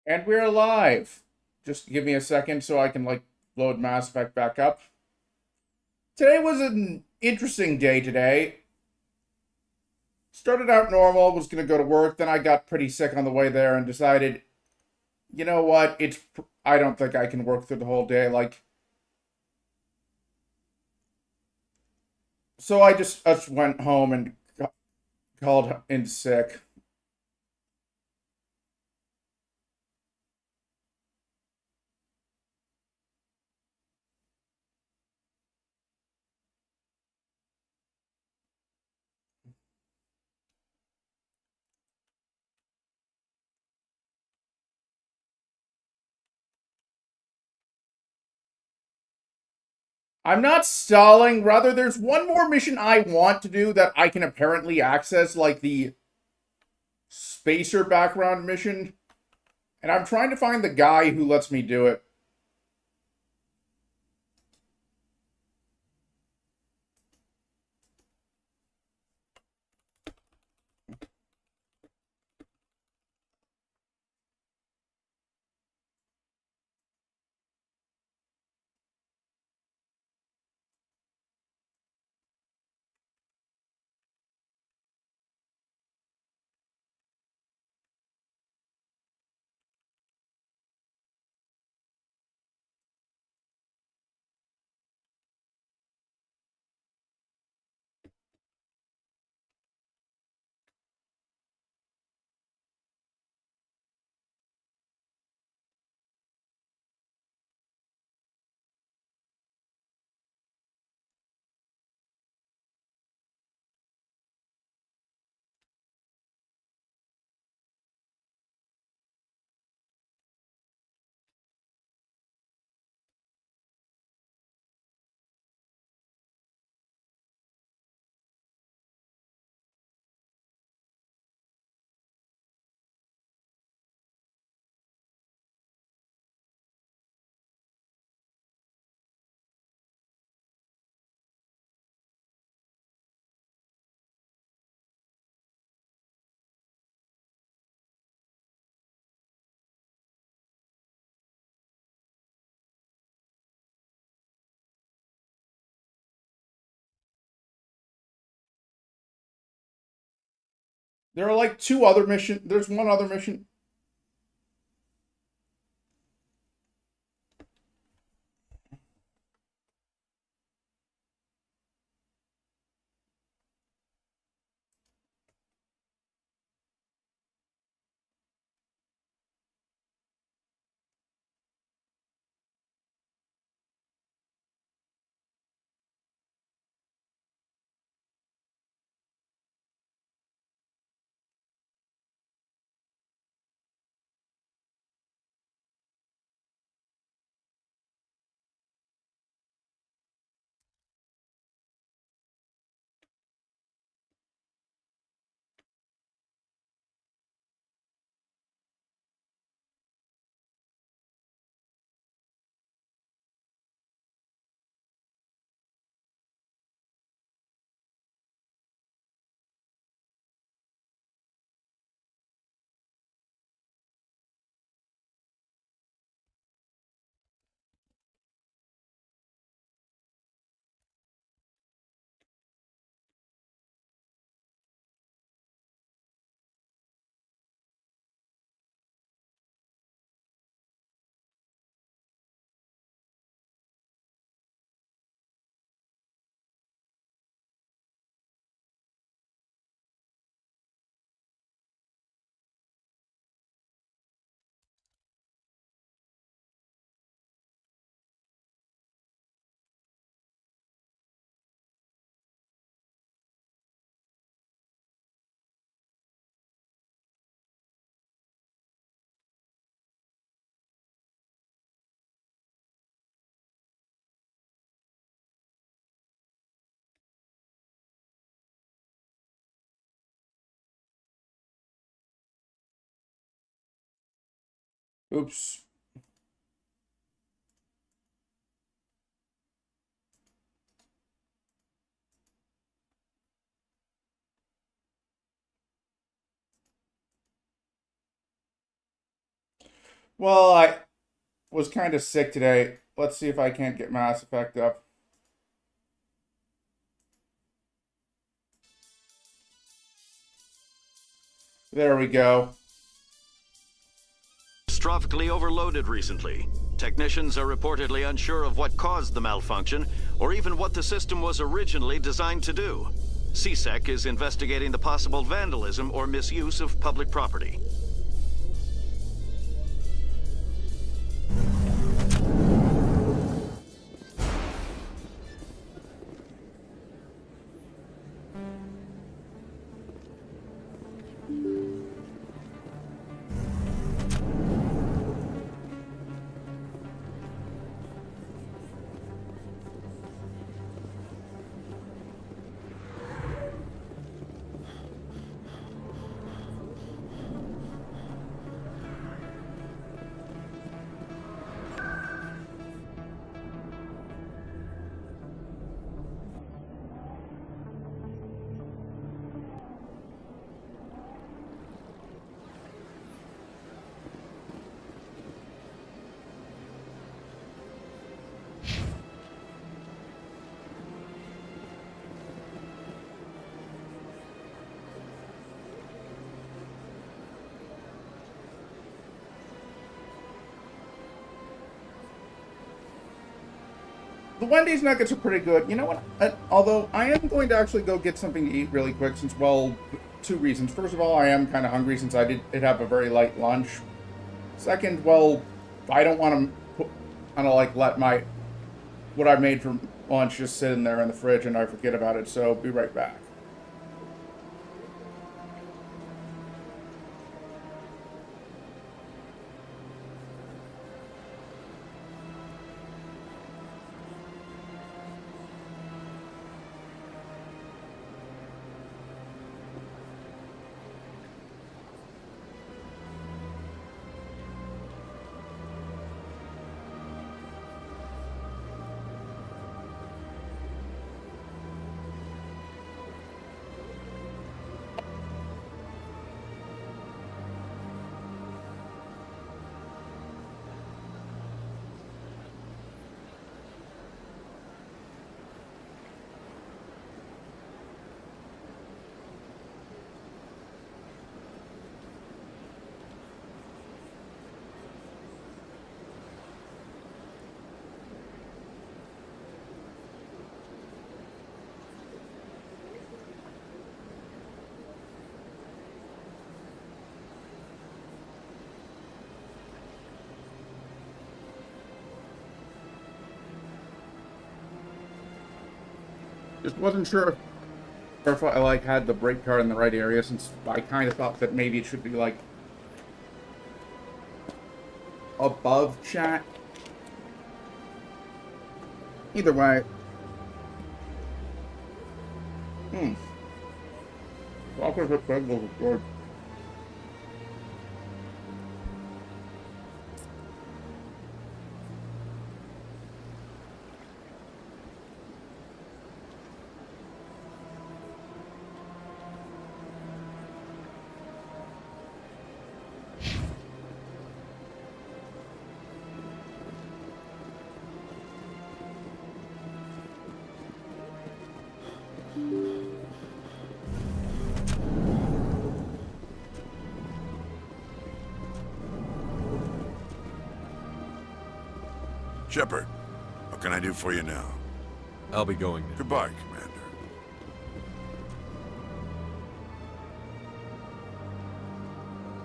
And we're live. Just give me a second so I can load Mass Effect back up. Today was an interesting day today. Started out normal, was going to go to work, then I got pretty sick on the way there and decided, you know what, I don't think I can work through the whole day so I just went home and called in sick. I'm not stalling, rather there's one more mission I want to do that I can apparently access, like the spacer background mission. And I'm trying to find the guy who lets me do it. There are like two other missions. There's one other mission. Oops. Well, I was kind of sick today. Let's see if I can't get Mass Effect up. There we go. Catastrophically overloaded recently. Technicians are reportedly unsure of what caused the malfunction, or even what the system was originally designed to do. CSEC is investigating the possible vandalism or misuse of public property. The Wendy's nuggets are pretty good. You know what? Although I am going to actually go get something to eat really quick since, well, two reasons. First of all, I am kind of hungry since I did have a very light lunch. Second, well, I don't want to kind of like let what I made for lunch just sit in there in the fridge and I forget about it. So be right back. Just wasn't sure if I like had the brake card in the right area since I kind of thought that maybe it should be like above chat. Either way. Chocolate chip pretzels is good. Shepard, what can I do for you now? I'll be going now. Goodbye, Commander.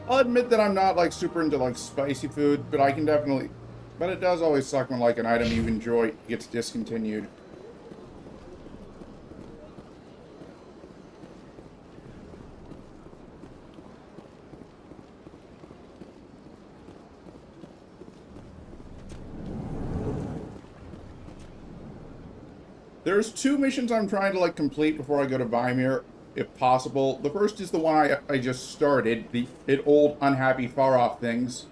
I'll admit that I'm not like super into like spicy food, but I can definitely. But it does always suck when like an item you enjoy gets discontinued. There's two missions I'm trying to like complete before I go to Vimire, if possible. The first is the one I just started, the old unhappy far off things.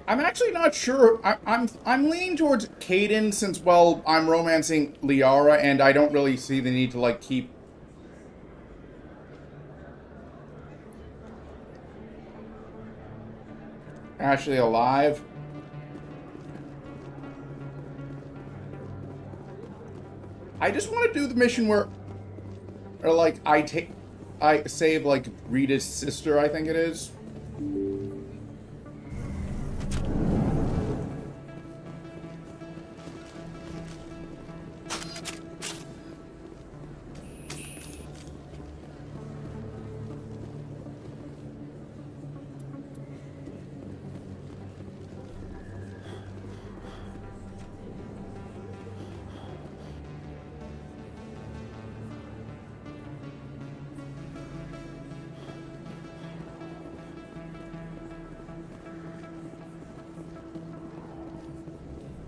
I'm actually not sure. I'm leaning towards Caden since, well, I'm romancing Liara, and I don't really see the need to, like, keep... Ashley alive. I just want to do the mission where, like, I save, like, Rita's sister, I think it is.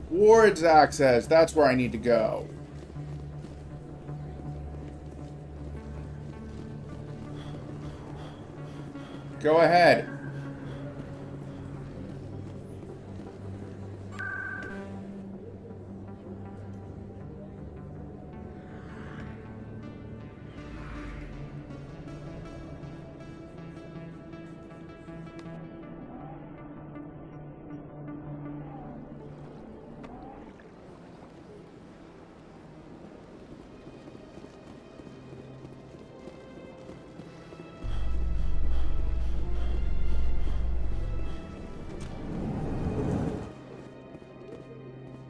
Wards access, that's where I need to go. Go ahead.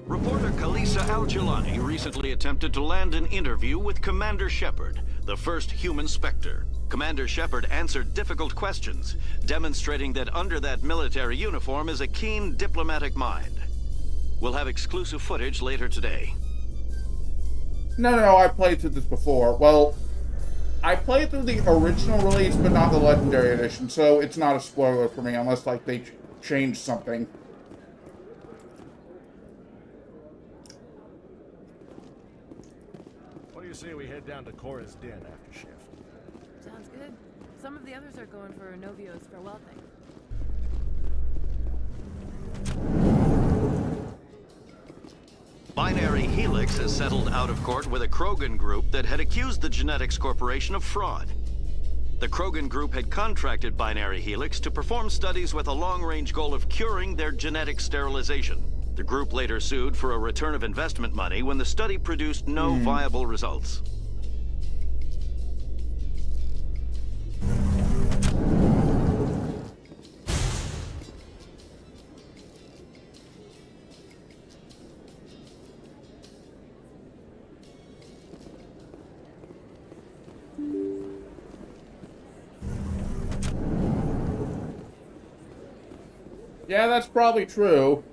Reporter Kalisa Al-Jilani recently attempted to land an interview with Commander Shepard, the first human Spectre. Commander Shepard answered difficult questions, demonstrating that under that military uniform is a keen diplomatic mind. We'll have exclusive footage later today. No, I played through this before. Well, I played through the original release, but not the Legendary Edition, so it's not a spoiler for me, unless, like, they changed something. What do you say we head down to Cora's den after shift? Sounds good. Some of the others are going for Novio's farewell thing. Binary Helix has settled out of court with a Krogan group that had accused the Genetics Corporation of fraud. The Krogan group had contracted Binary Helix to perform studies with a long-range goal of curing their genetic sterilization. The group later sued for a return of investment money when the study produced no viable results. Yeah, that's probably true.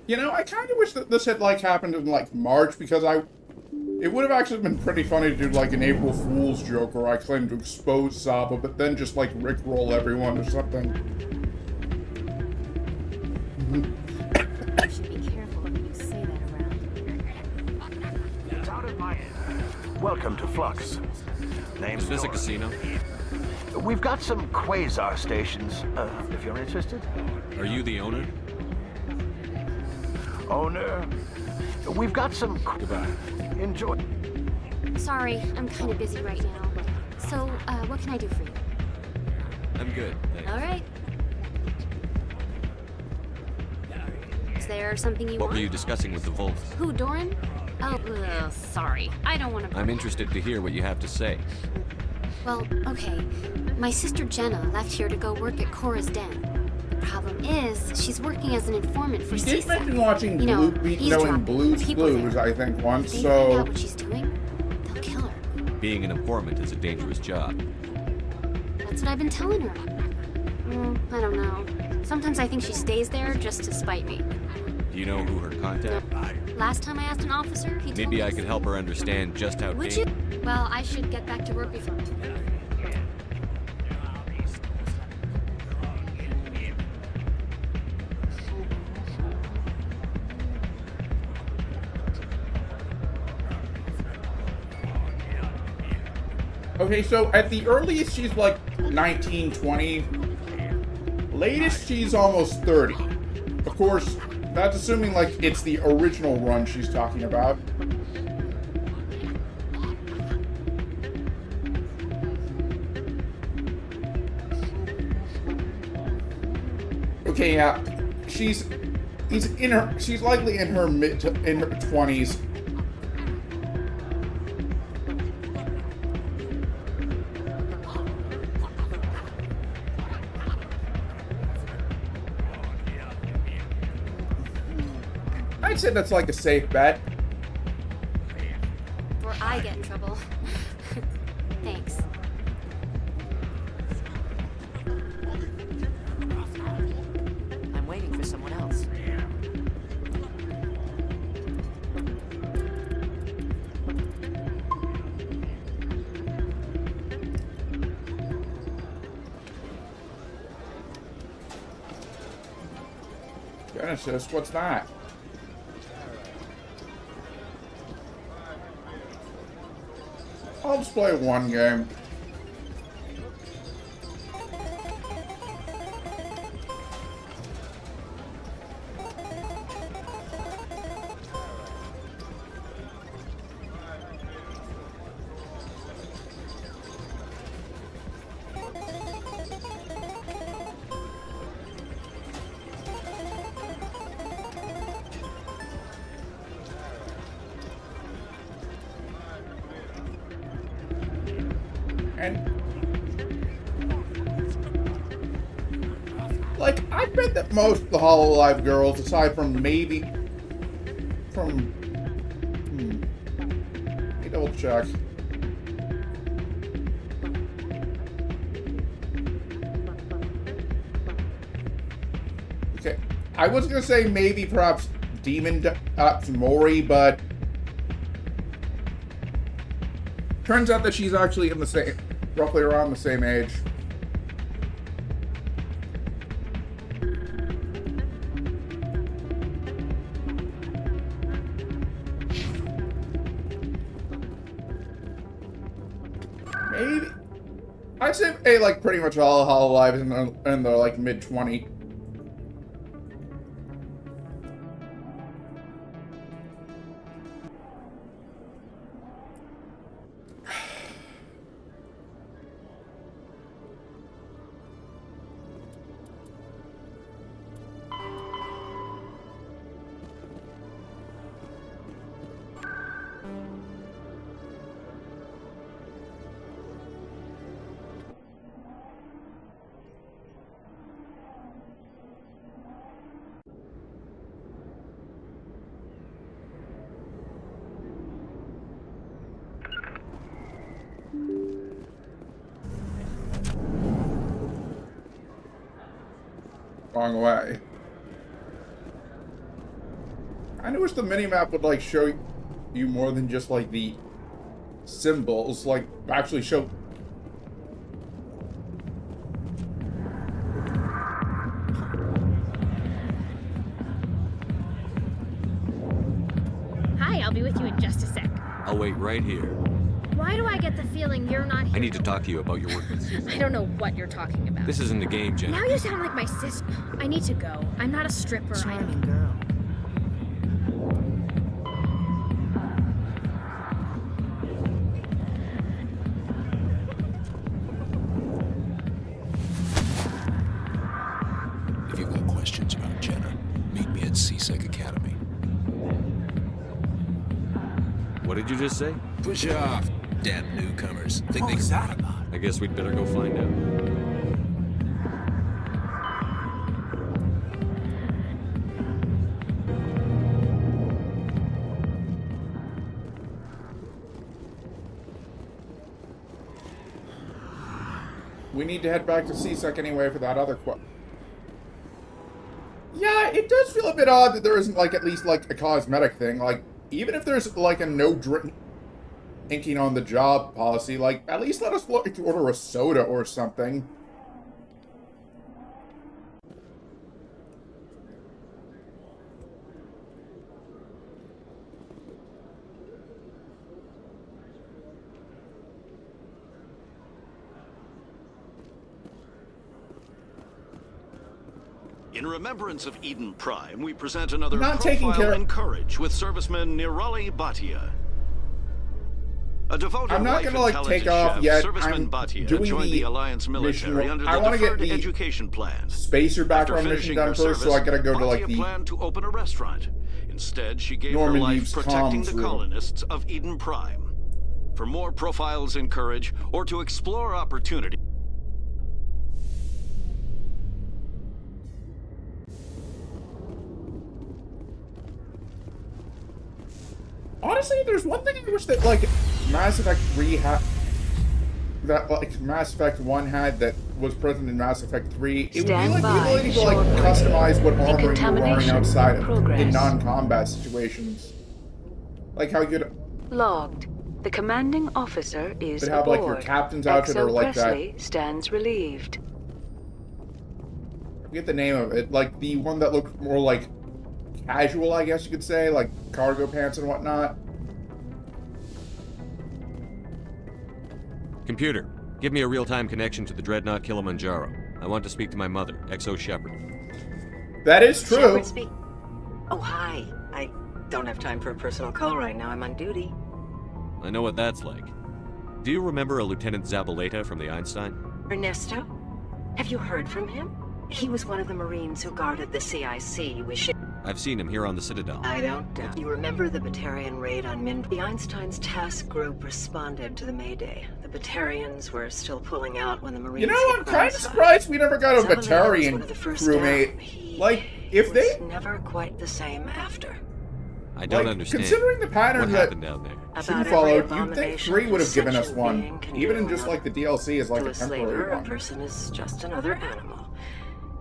You know, I kind of wish that this had, like, happened in, like, March, because it would have actually been pretty funny to do, like, an April Fool's joke where I claim to expose Saba, but then just, like, rickroll everyone or something. You should be careful when you say that around. It's out of my head. Welcome to Flux. Name's Is this a Nora. casino? We've got some quasar stations, if you're interested. Are you the owner? Owner, we've got some... Goodbye. Enjoy. Sorry, I'm kind of busy right now. So, what can I do for you? I'm good, thanks. All right. Is there something you What want? were you discussing with the Volks? Who, Doran? Oh, sorry. I don't want to... I'm interested to hear what you have to say. Well, okay. My sister Jenna left here to go work at Cora's den. The problem is, she's working as an informant for He did CSEC. mention watching You know, knowing Blue's people Clues, there. I think, once, If they find so... out what she's doing, they'll kill her. Being an informant is a dangerous job. That's what I've been telling her. I don't know. Sometimes I think she stays there just to spite me. Do you know who her contact? Last time I asked an officer, he told Maybe me I to could say- help her understand just how Would you? Well, I should get back to work before... Okay, so at the earliest, she's like 19, 20. Latest, she's almost 30. Of course, that's assuming, like, it's the original run she's talking about. Okay, yeah. She's likely in her in her 20s. I'd say that's like a safe bet. Before I get in trouble. Thanks. I'm waiting for someone else. Genesis, what's that? I'll just play one game. And like, I bet that most of the Hololive girls, aside from maybe from let me double check. Okay, I was gonna say maybe perhaps Mori, but turns out that she's actually in the same, roughly around the same age. Maybe. I'd say, hey, like, pretty much all Hololive in the like, mid-20. Wrong way. I wish the minimap would like show you more than just like the symbols, like actually show. Hi, I'll be with you in just a sec. I'll wait right here. Why do I get the feeling you're not here? I need to talk to you about your work with Susan. I don't know what you're talking about. This isn't a game, Jen. Now you sound like my sister. I need to go. I'm not a stripper. Charming girl. If you've got questions about Jenna, meet me at CSEC Academy. What did you just say? Push off, damn newcomers. Think they can that about? I guess we'd better go find out. We need to head back to CSEC anyway for that other Yeah, it does feel a bit odd that there isn't, like, at least, like, a cosmetic thing. Like, even if there's, like, a no drinking on the job policy, like, at least let us look to order a soda or something. In remembrance of Eden Prime, we present another Not taking profile care- in courage with serviceman Nirali Bhatia. A devoted I'm not wife gonna, like, and take talented off chef, yet. Serviceman I'm Bhatia doing joined the the Alliance military mission. under I the wanna get Deferred the Education Plan. Spacer After background mission finishing done her first, so service, I gotta go to like Bhatia the planned to open a restaurant. Instead, she gave Norman her life Reeves protecting comms the room. colonists of Eden Prime. For more profiles in courage, or to explore opportunity. Honestly, there's one thing I wish that, like, Mass Effect 3 had... That, like, Mass Effect 1 had that was present in Mass Effect 3. It would be, like, the ability to, like, customize what armor you were wearing outside of, in non-combat situations. Like, how you could... Logged. The commanding officer is Could have, like, your captain's outfit or, like, that... Presley stands relieved. I forget the name of it. Like, the one that looked more, like, casual, I guess you could say. Like, cargo pants and whatnot. Computer, give me a real-time connection to the Dreadnought Kilimanjaro. I want to speak to my mother, XO Shepard. That is true. Oh, hi. I don't have time for a personal call right now. I'm on duty. I know what that's like. Do you remember a Lieutenant Zabaleta from the Einstein? Ernesto? Have you heard from him? He was one of the Marines who guarded the CIC. I've seen him here on the Citadel. I don't doubt. You remember the Batarian raid on Min? The Einstein's task group responded to the Mayday. The Batarians were still pulling out when the Marines... You know, I'm kind of surprised we never got a Batarian crewmate. Like, if they... never quite the same after. I don't like, understand. Considering the pattern what that happened down there. 2 followed, you'd think 3 would have given us one. Even in just, like, the DLC as, like, a temporary A one. person is just another animal.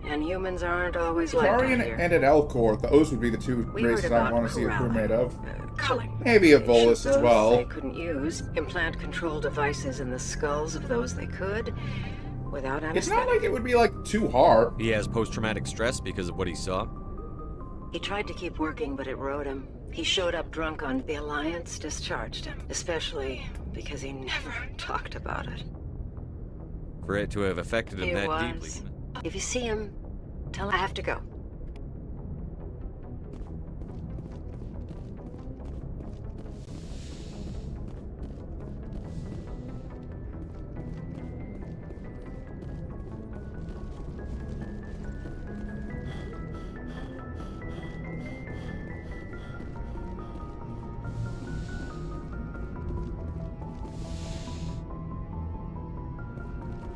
And humans aren't always like that Batarian here. and an Elcor, those would be the 2 races I want to see a crewmate of. Culling. Maybe a Volus as Those well. They couldn't use implant control devices in the skulls of those they could, without anesthetic. It's not like it would be, like, too hard. He has post-traumatic stress because of what he saw? He tried to keep working, but it rode him. He showed up drunk on the Alliance, discharged him. Especially because he never talked about it. For it to have affected him He that was. deeply. If you see him, tell him I have to go.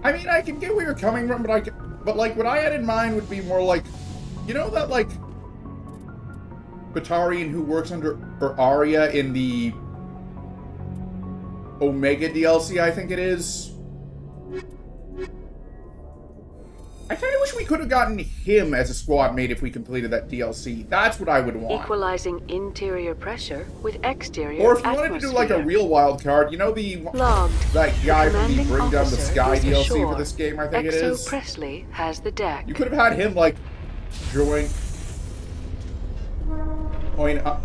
I mean, I can get where you're coming from, but like, what I had in mind would be more like, you know that, like, Batarian who works under Arya in the Omega DLC, I think it is? I kind of wish we could have gotten him as a squad mate if we completed that DLC. That's what I would want. Equalizing interior pressure with exterior Or if you wanted to do like a real wild card, you know that guy from the Bring Down the Sky DLC for this game, I think it is? Presley has the deck. You could have had him like join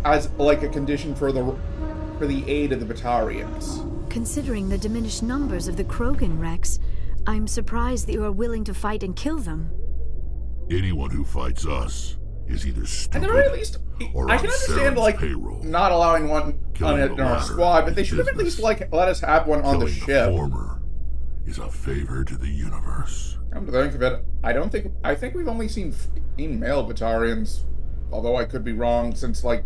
as like a condition for the aid of the Batarians. Considering the diminished numbers of the Krogan Rex, I'm surprised that you are willing to fight and kill them. Anyone who fights us is either stupid At the very least, or I can understand like not allowing one on our squad, but they should have at least like let us have one on the ship. The former is a favor to the universe. Come to think of it, I think we've only seen male Batarians, although I could be wrong since like.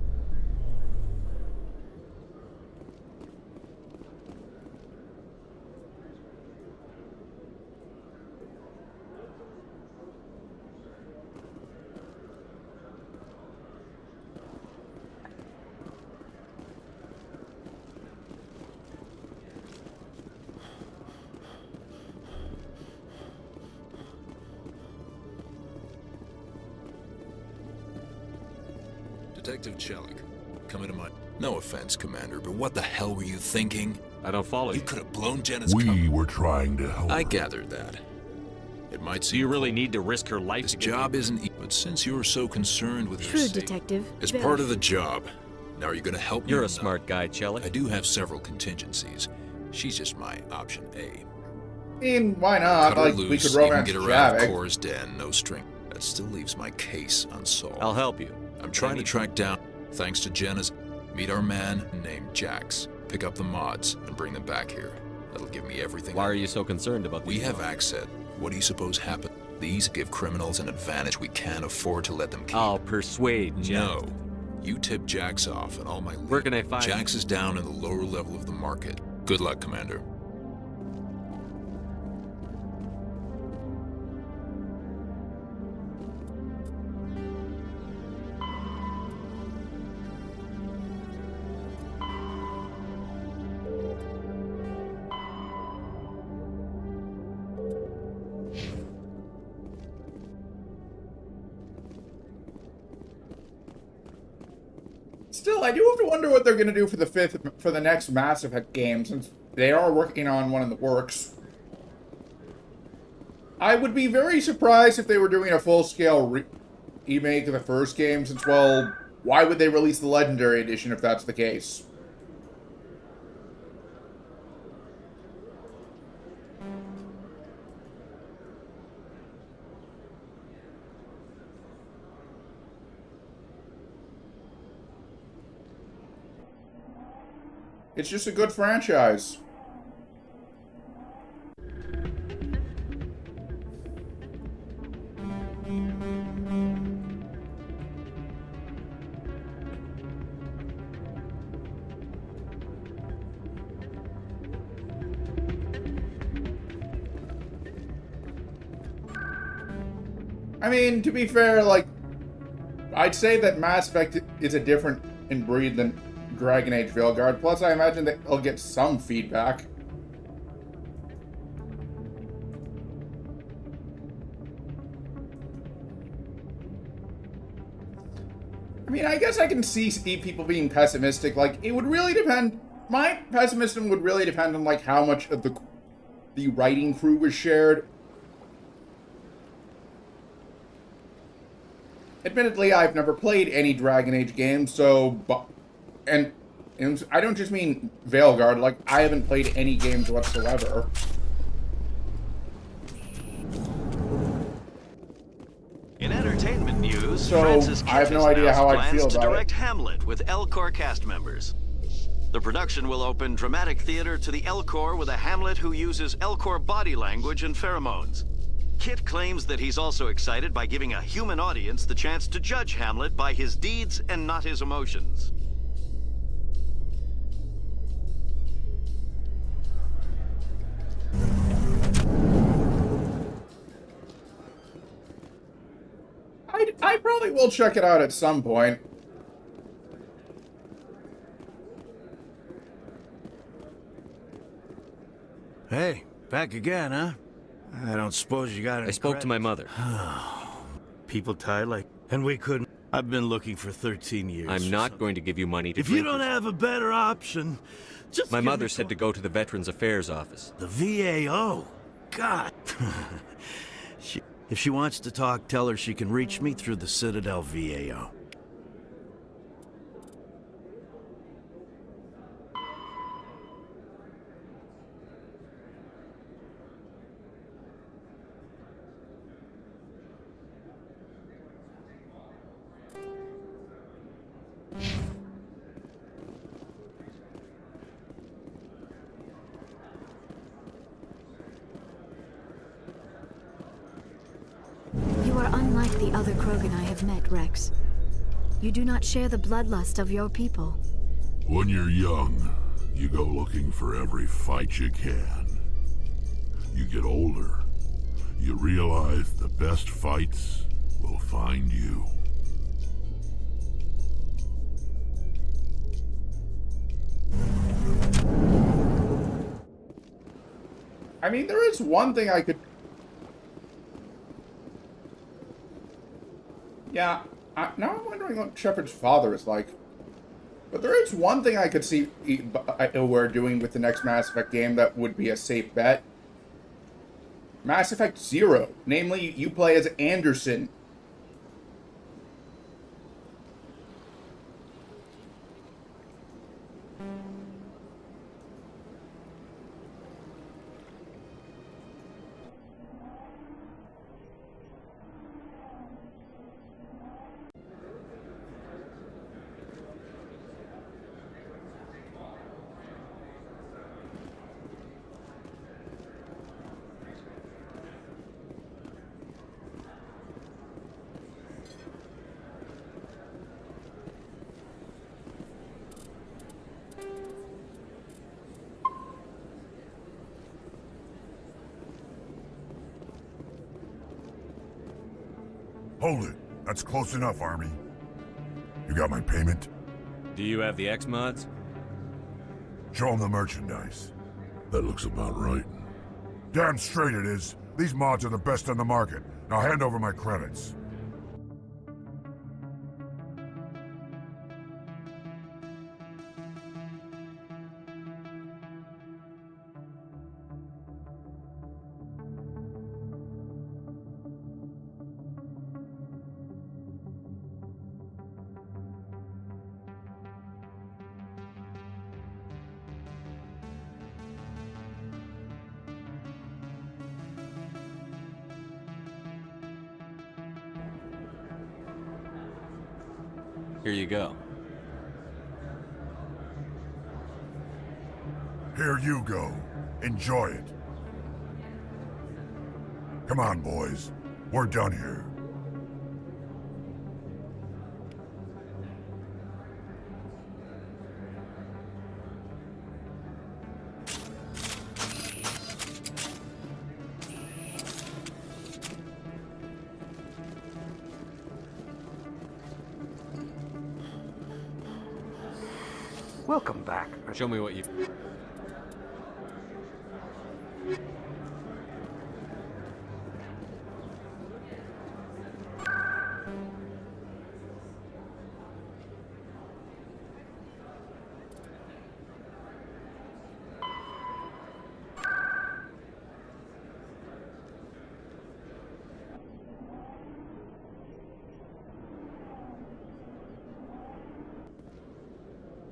Detective Chelik, come into my... No offense, Commander, but what the hell were you thinking? I don't follow you. You could have blown Jenna's We were trying to help. I gathered that. It might seem... Do you really need to risk her life? This job isn't... But since you're so concerned with her True, safety... Detective. As Very. part of the job. Now, are you going to help me? You're a smart guy, Chelik. I do have several contingencies. She's just my option A. I mean, why not? Cut her Like, loose, we could even romance get her out of Javik. Cora's den, no string. That still leaves my case unsolved. I'll help you. I'm trying to track down, thanks to Jenna's... Meet our man named Jax. Pick up the mods and bring them back here. That'll give me everything. Why are you so concerned about We these have mods? access. What do you suppose happened? These give criminals an advantage we can't afford to let them keep. I'll persuade Jax. No. You tip Jax off and all my... Where can I find Jax is down in the lower level of the market. Good luck, Commander. Still, I do have to wonder what they're going to do for the next Mass Effect game, since they are working on one in the works. I would be very surprised if they were doing a full-scale remake of the first game, since, well, why would they release the Legendary Edition if that's the case? It's just a good franchise. I mean, to be fair, like, I'd say that Mass Effect is a different in breed than Dragon Age Veilguard, plus I imagine that they'll get some feedback. I mean, I guess I can see people being pessimistic. Like, it would really depend... My pessimism would really depend on, like, how much of the writing crew was shared. Admittedly, I've never played any Dragon Age games, so... And I don't just mean Veilguard, like, I haven't played any games whatsoever. In entertainment news, So, Francis I have Kidd no has idea announced how I'd plans feel to about direct it. Hamlet with Elcor cast members. The production will open dramatic theater to the Elcor with a Hamlet who uses Elcor body language and pheromones. Kit claims that he's also excited by giving a human audience the chance to judge Hamlet by his deeds and not his emotions. I probably will check it out at some point. Hey, back again, huh? I don't suppose you got any I spoke to my mother. People tie like... And we couldn't... I've been looking for 13 years. I'm not going to give you money to If you drink don't with. have a better option, just My give mother me said to go to the Veterans Affairs office. The VAO? God. If she wants to talk, tell her she can reach me through the Citadel VAO. You are unlike the other Krogan I have met, Rex. You do not share the bloodlust of your people. When you're young, you go looking for every fight you can. You get older, you realize the best fights will find you. I mean, there is one thing I could... Yeah, now I'm wondering what Shepard's father is like. But there is one thing I could see we're doing with the next Mass Effect game that would be a safe bet. Mass Effect 0. Namely, you play as Anderson. Hold it. That's close enough, Army. You got my payment? Do you have the X mods? Show them the merchandise. That looks about right. Damn straight it is. These mods are the best on the market. Now hand over my credits. Here you go. Here you go. Enjoy it. Come on, boys. We're done here. Welcome back. Show me what you...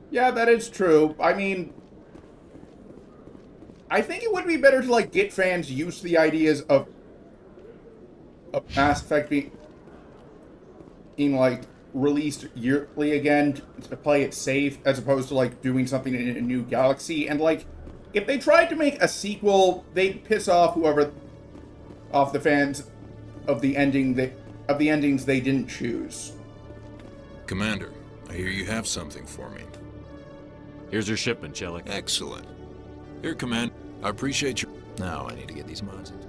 Yeah, that is true. I mean, I think it would be better to, like, get fans used to the ideas of Mass Effect being like, released yearly again to play it safe, as opposed to, like, doing something in a new galaxy. And, like, if they tried to make a sequel, they'd piss off the fans of the endings they didn't choose. Commander, I hear you have something for me. Here's your shipment, Chelik. Excellent. Here, Command. I appreciate your... Now I need to get these mods in.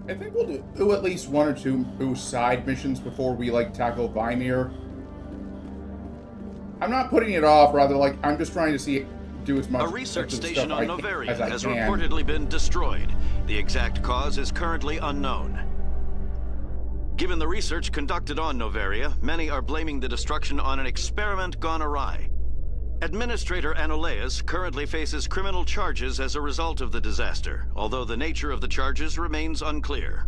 I think we'll do at least one or two side missions before we, like, tackle Vimire. I'm not putting it off, rather, like, I'm just trying to do as much A research station on Noveria as I has can. reportedly been destroyed. The exact cause is currently unknown. Given the research conducted on Noveria, many are blaming the destruction on an experiment gone awry. Administrator Anoleus currently faces criminal charges as a result of the disaster, although the nature of the charges remains unclear.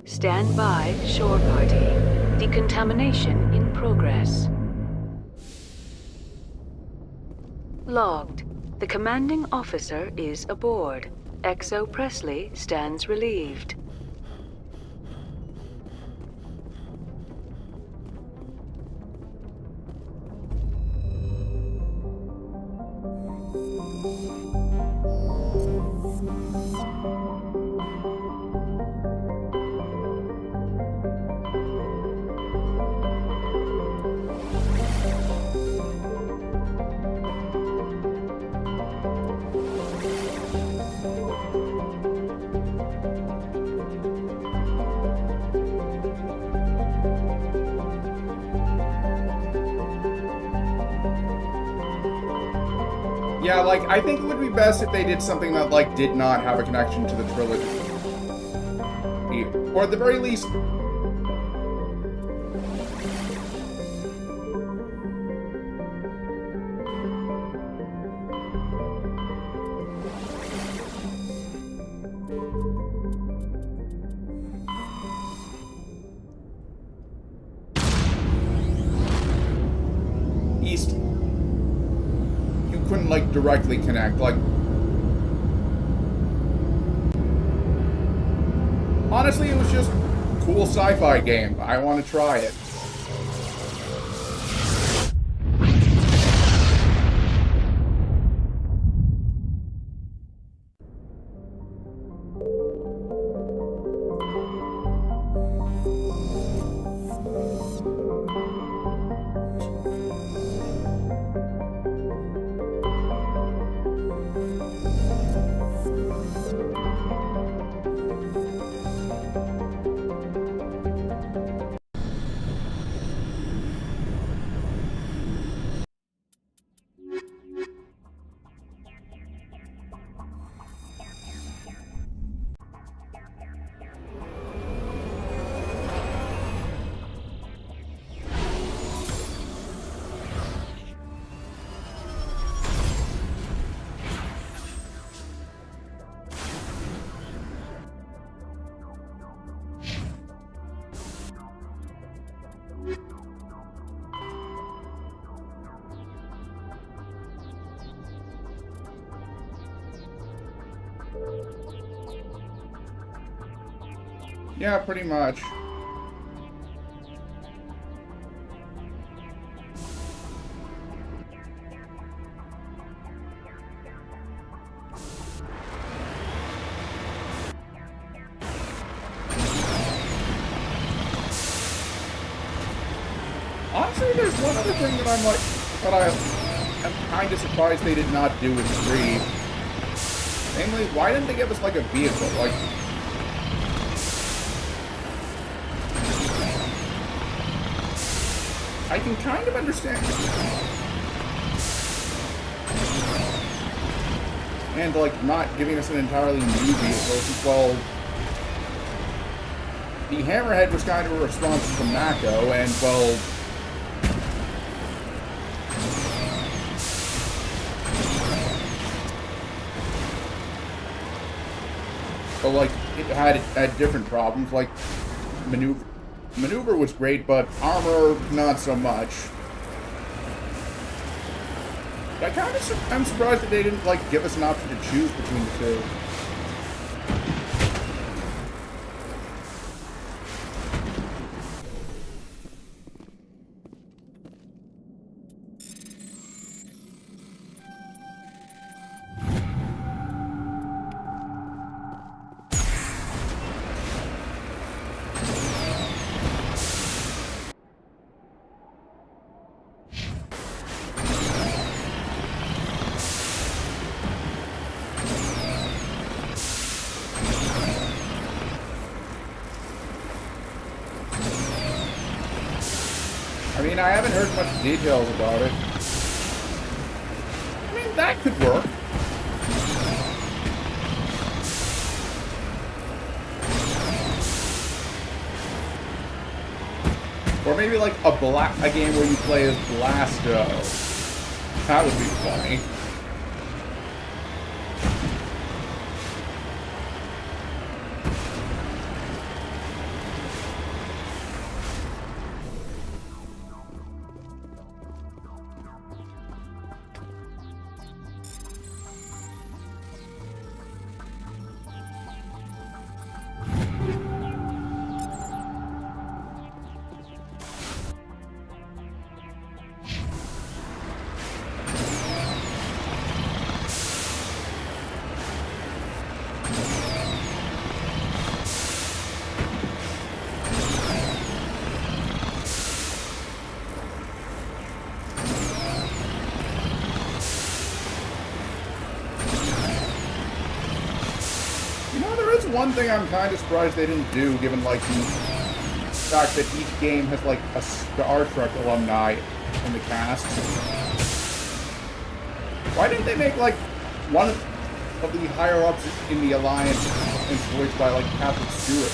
Stand by, shore party. Decontamination in progress. Logged. The commanding officer is aboard. XO Presley stands relieved. Yeah, like, I think it would be best if they did something that, like, did not have a connection to the trilogy. Or at the very least... even, like, directly connect. Like, honestly, it was just a cool sci-fi game. I want to try it. Yeah, pretty much. Honestly, there's one other thing that I'm like, that I'm kind of surprised they did not do with 3. Namely, why didn't they give us like a vehicle? Like, I can kind of understand. And like not giving us an entirely new vehicle. Well, the Hammerhead was kind of a response to Mako, and well, but like it had different problems. Like maneuver was great, but armor not so much. But I'm surprised that they didn't like give us an option to choose between the two. I mean, I haven't heard much details about it. I mean, that could work. Or maybe like a game where you play as Blasto. That would be funny. One thing I'm kind of surprised they didn't do, given like the fact that each game has like a Star Trek alumni in the cast. Why didn't they make like one of the higher ups in the Alliance and voiced by like Captain Stewart?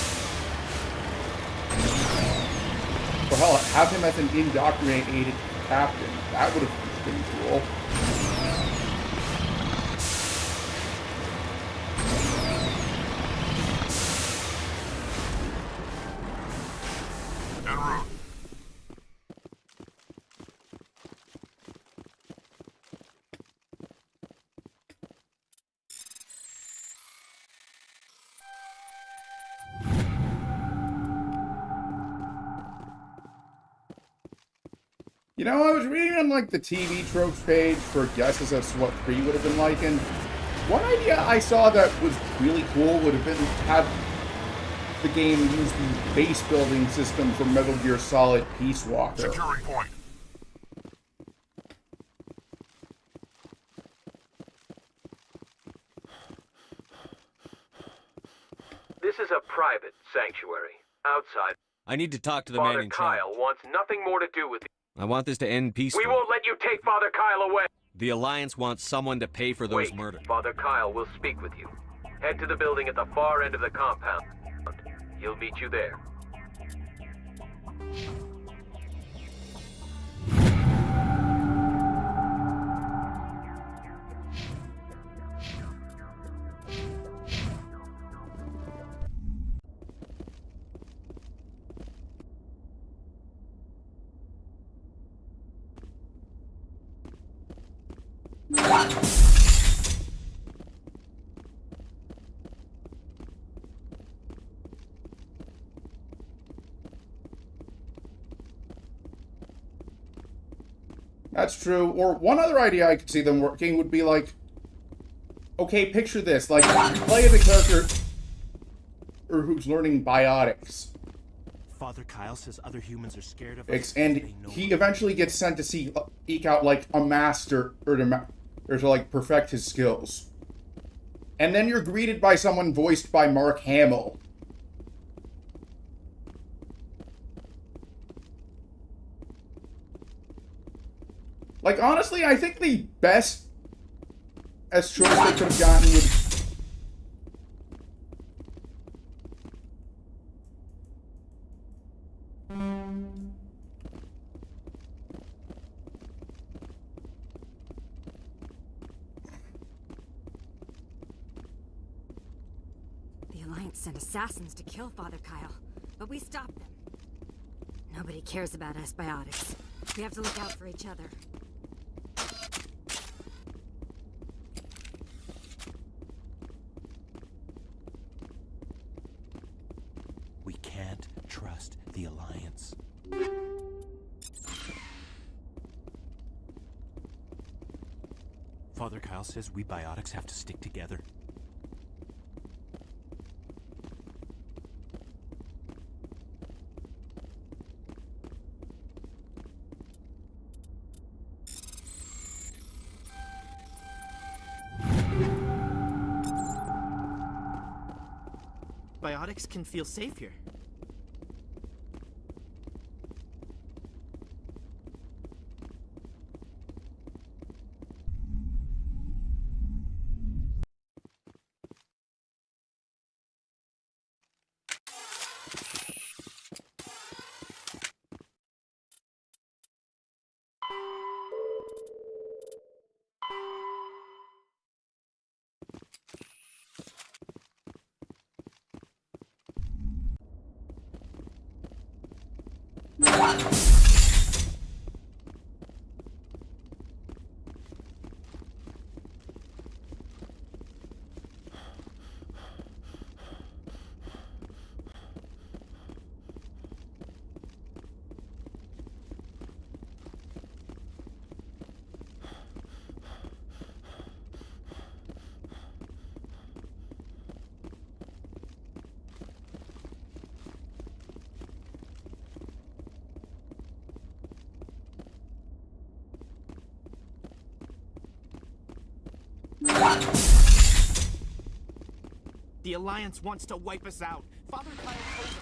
Or hell, have him as an indoctrinated captain. That would have been cool. You know, I was reading on like the TV tropes page for guesses as to what 3 would have been like, and one idea I saw that was really cool would have been have the game use the base building system from Metal Gear Solid Peace Walker. Securing point. This is a private sanctuary. Outside, I need to talk to the Father man in charge. Kyle wants nothing more to do with it. I want this to end peacefully. We won't let you take Father Kyle away. The Alliance wants someone to pay for those Wait, murders. Father Kyle will speak with you. Head to the building at the far end of the compound. He'll meet you there. That's true. Or one other idea I could see them working would be like, okay, picture this. Like, you play as a character who's learning biotics. Father Kyle says other humans are scared of us. And he eventually gets sent to seek out like a master or to like perfect his skills. And then you're greeted by someone voiced by Mark Hamill. Like, honestly, I think the best as choice they could have gotten would... The Alliance sent assassins to kill Father Kyle, but we stopped them. Nobody cares about us biotics. We have to look out for each other. We can't trust the Alliance. Father Kyle says we biotics have to stick together. Biotics can feel safe here. The Alliance wants to wipe us out. Father Kyle told us.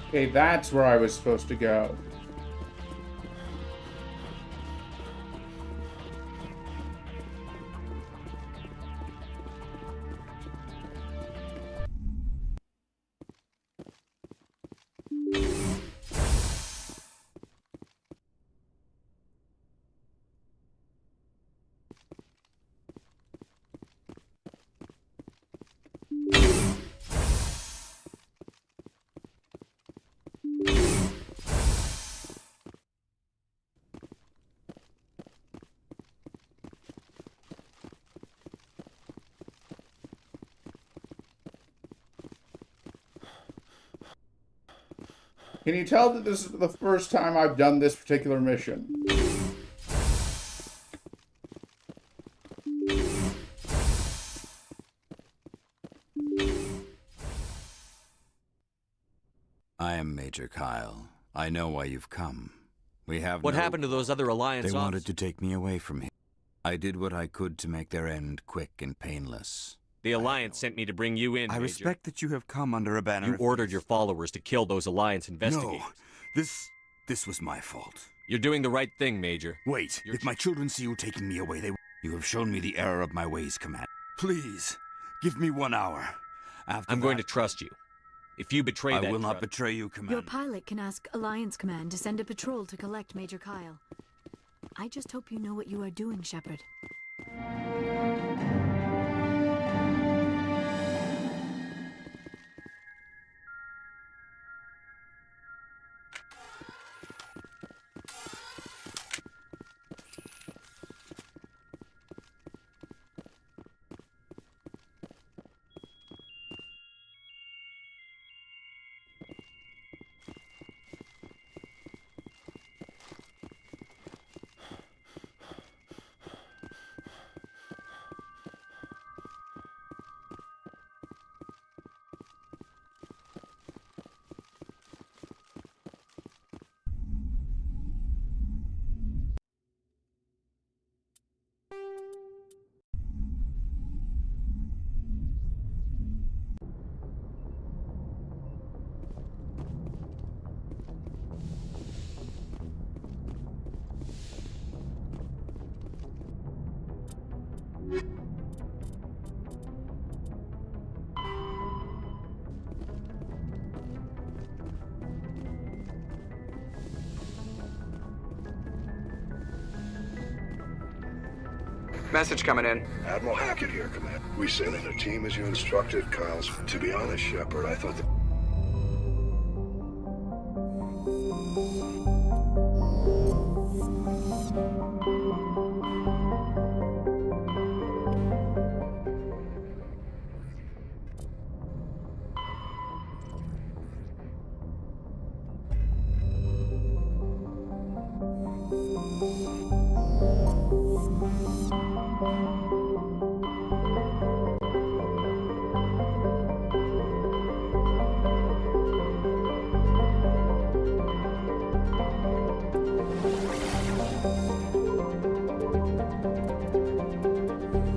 Okay, that's where I was supposed to go. Can you tell that this is the first time I've done this particular mission? I am Major Kyle. I know why you've come. We have What happened to those other Alliance They wanted ops? to take me away from here. I did what I could to make their end quick and painless. The Alliance sent me to bring you in, I Major. respect that you have come under a banner You of ordered your followers to kill those Alliance investigators. No, this was my fault. You're doing the right thing, Major. Wait, if my children see you taking me away, You have shown me the error of my ways, Commander. Please, give me 1 hour. I'm going to trust you. If you betray that I will not trust- betray you, Commander. Your pilot can ask Alliance Command to send a patrol to collect Major Kyle. I just hope you know what you are doing, Shepard. Message coming in. Admiral Hackett here, Command. We sent in a team as you instructed, Kyle's. To be honest, Shepard, I thought that...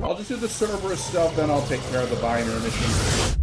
I'll just do the Cerberus stuff, then I'll take care of the Vimire mission.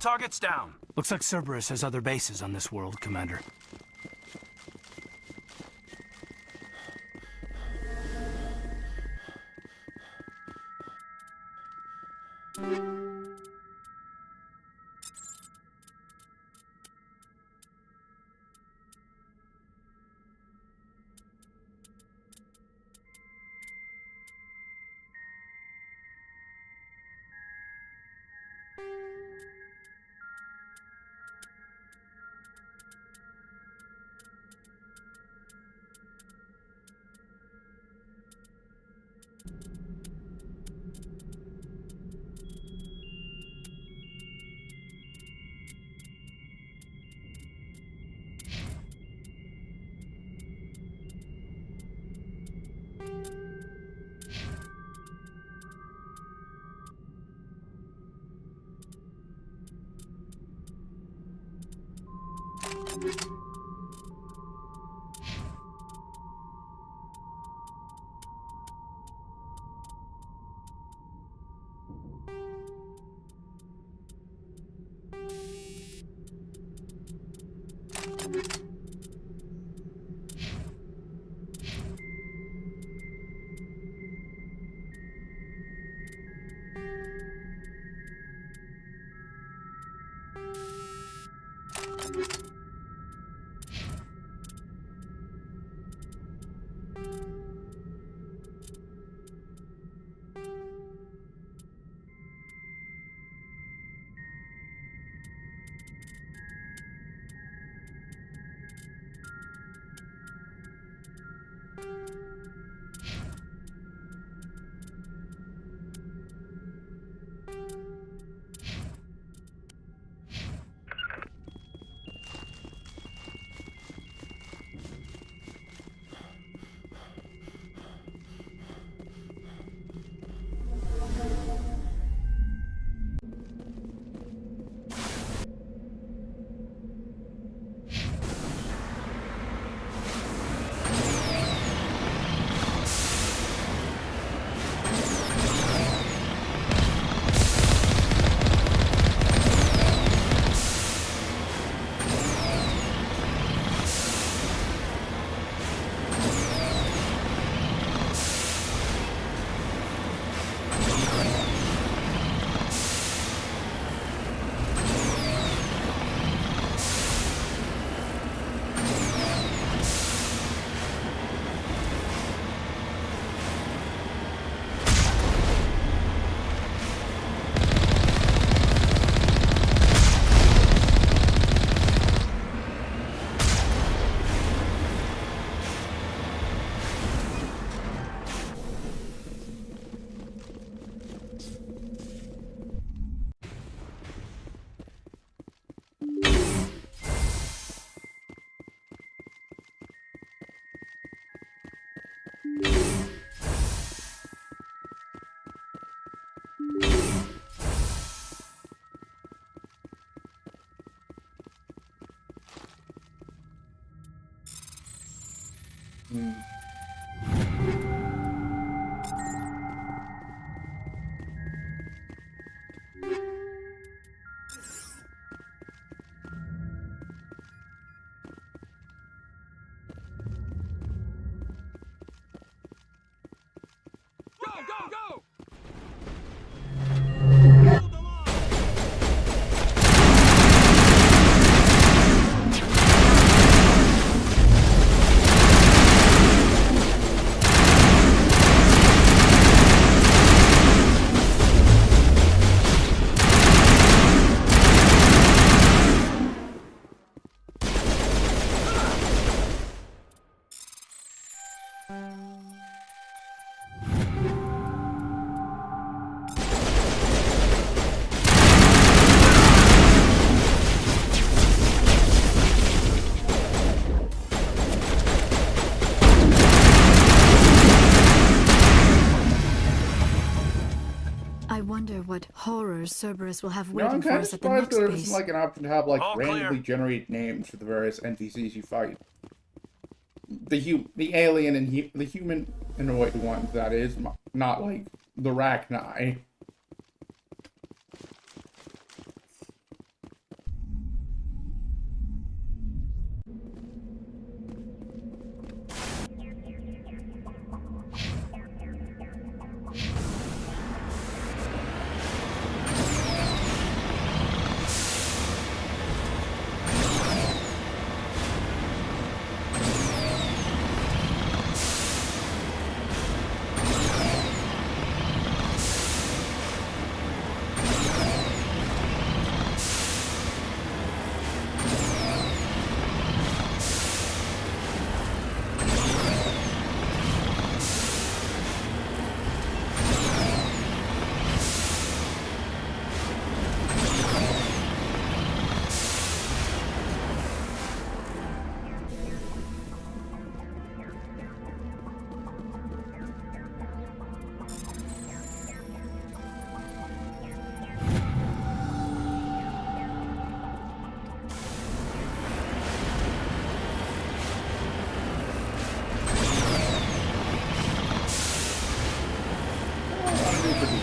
targets down. Looks like Cerberus has other bases on this world, Commander. What horrors Cerberus will have No, waiting I'm for kind of us at the surprised next there base. isn't like an option to have like All randomly generated names for the various NPCs you fight. The alien and the human annoyed ones, that is, not like the Rachni.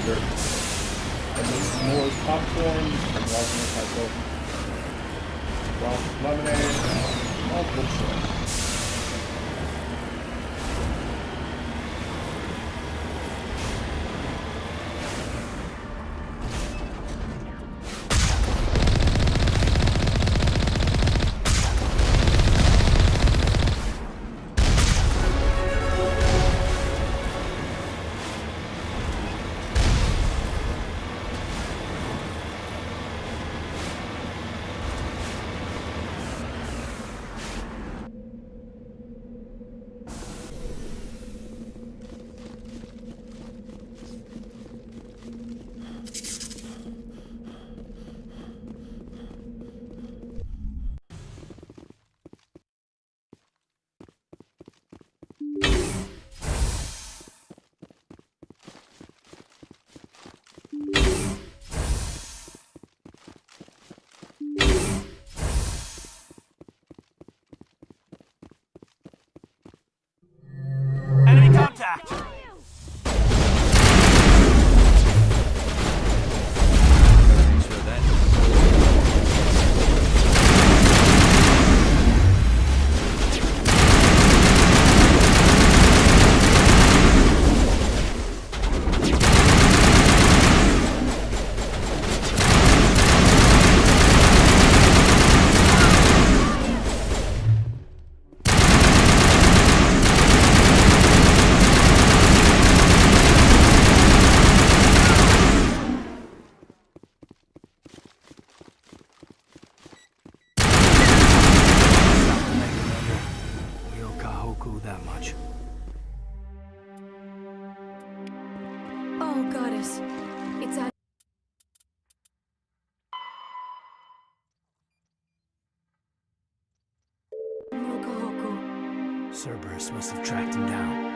dessert. I need more popcorn, and walking myself. Lemonade, all good stuff. Enemy contact! That much. Oh, goddess. It's at... Cerberus must have tracked him down.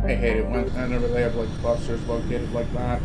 I hate it when whenever they have like clusters located like that.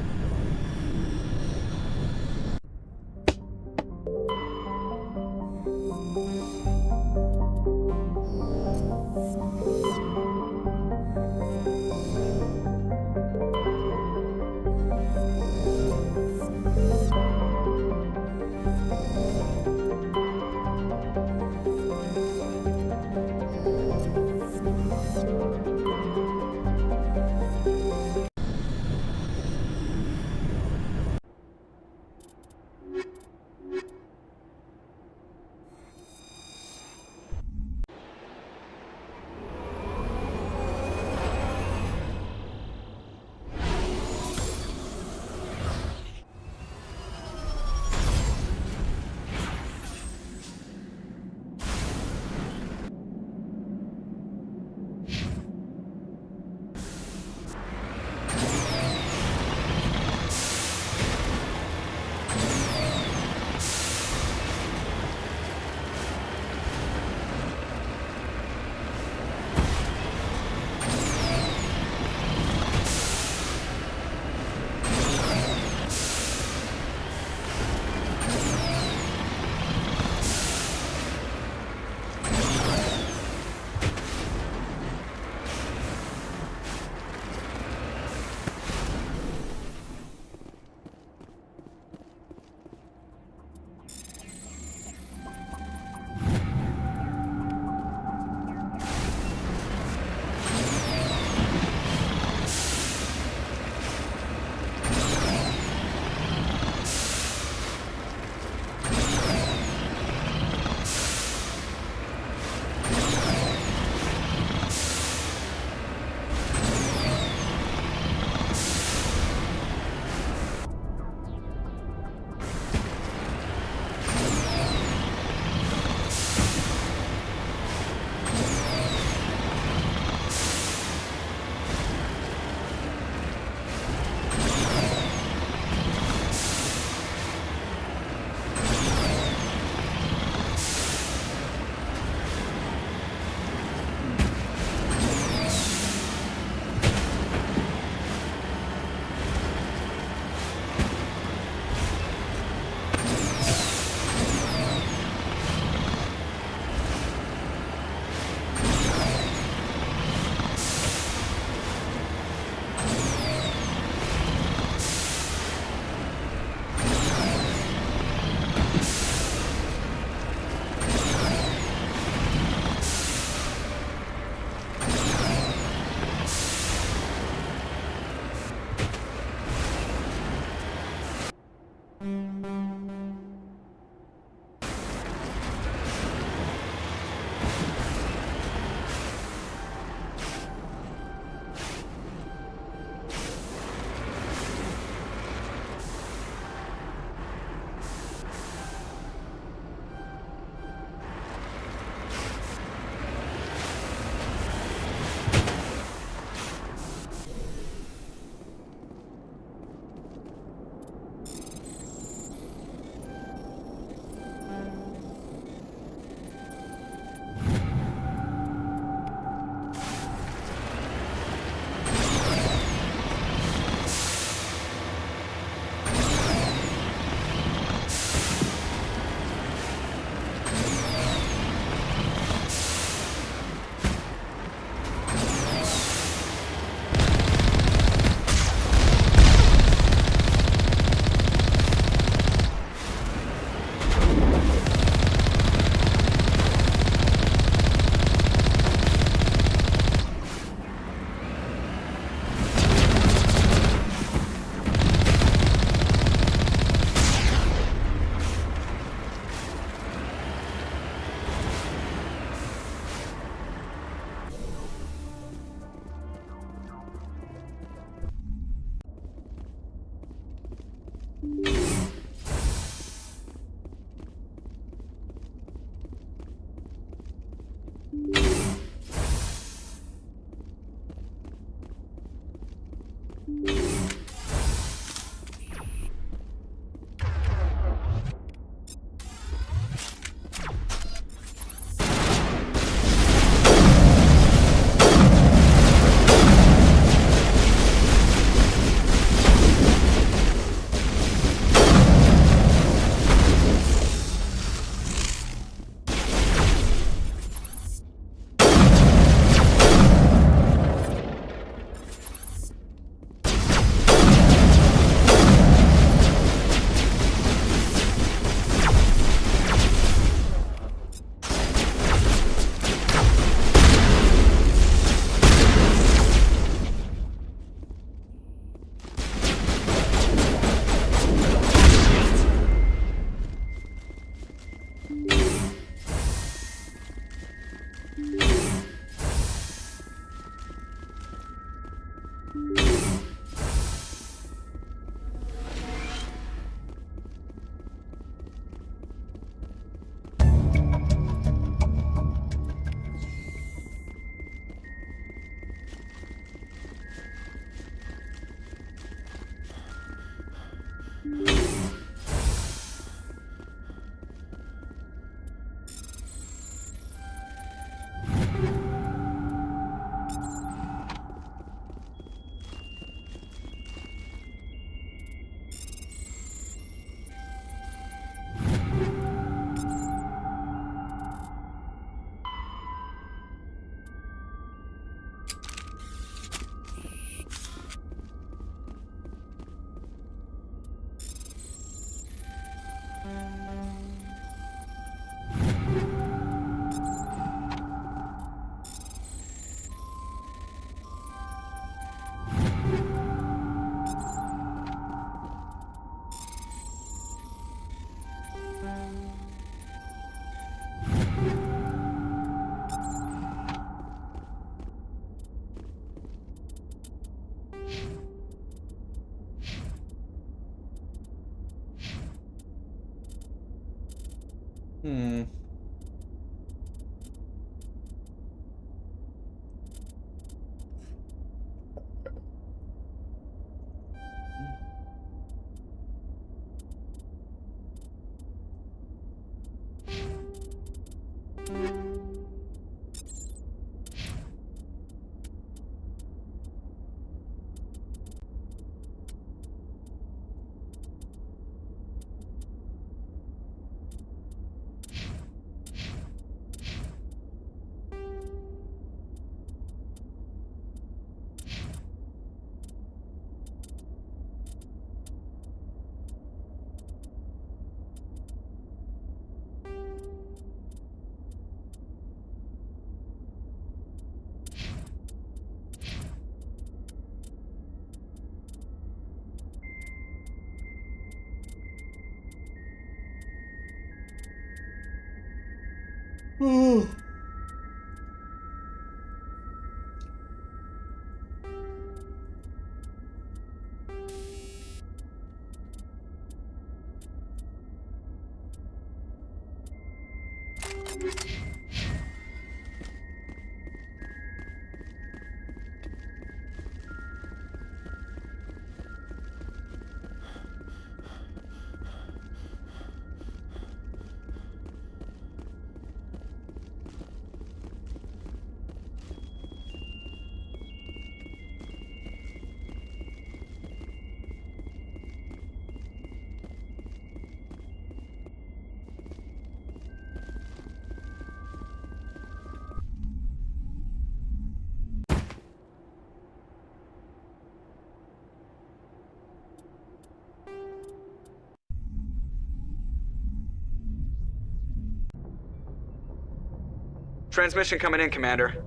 Transmission coming in, Commander.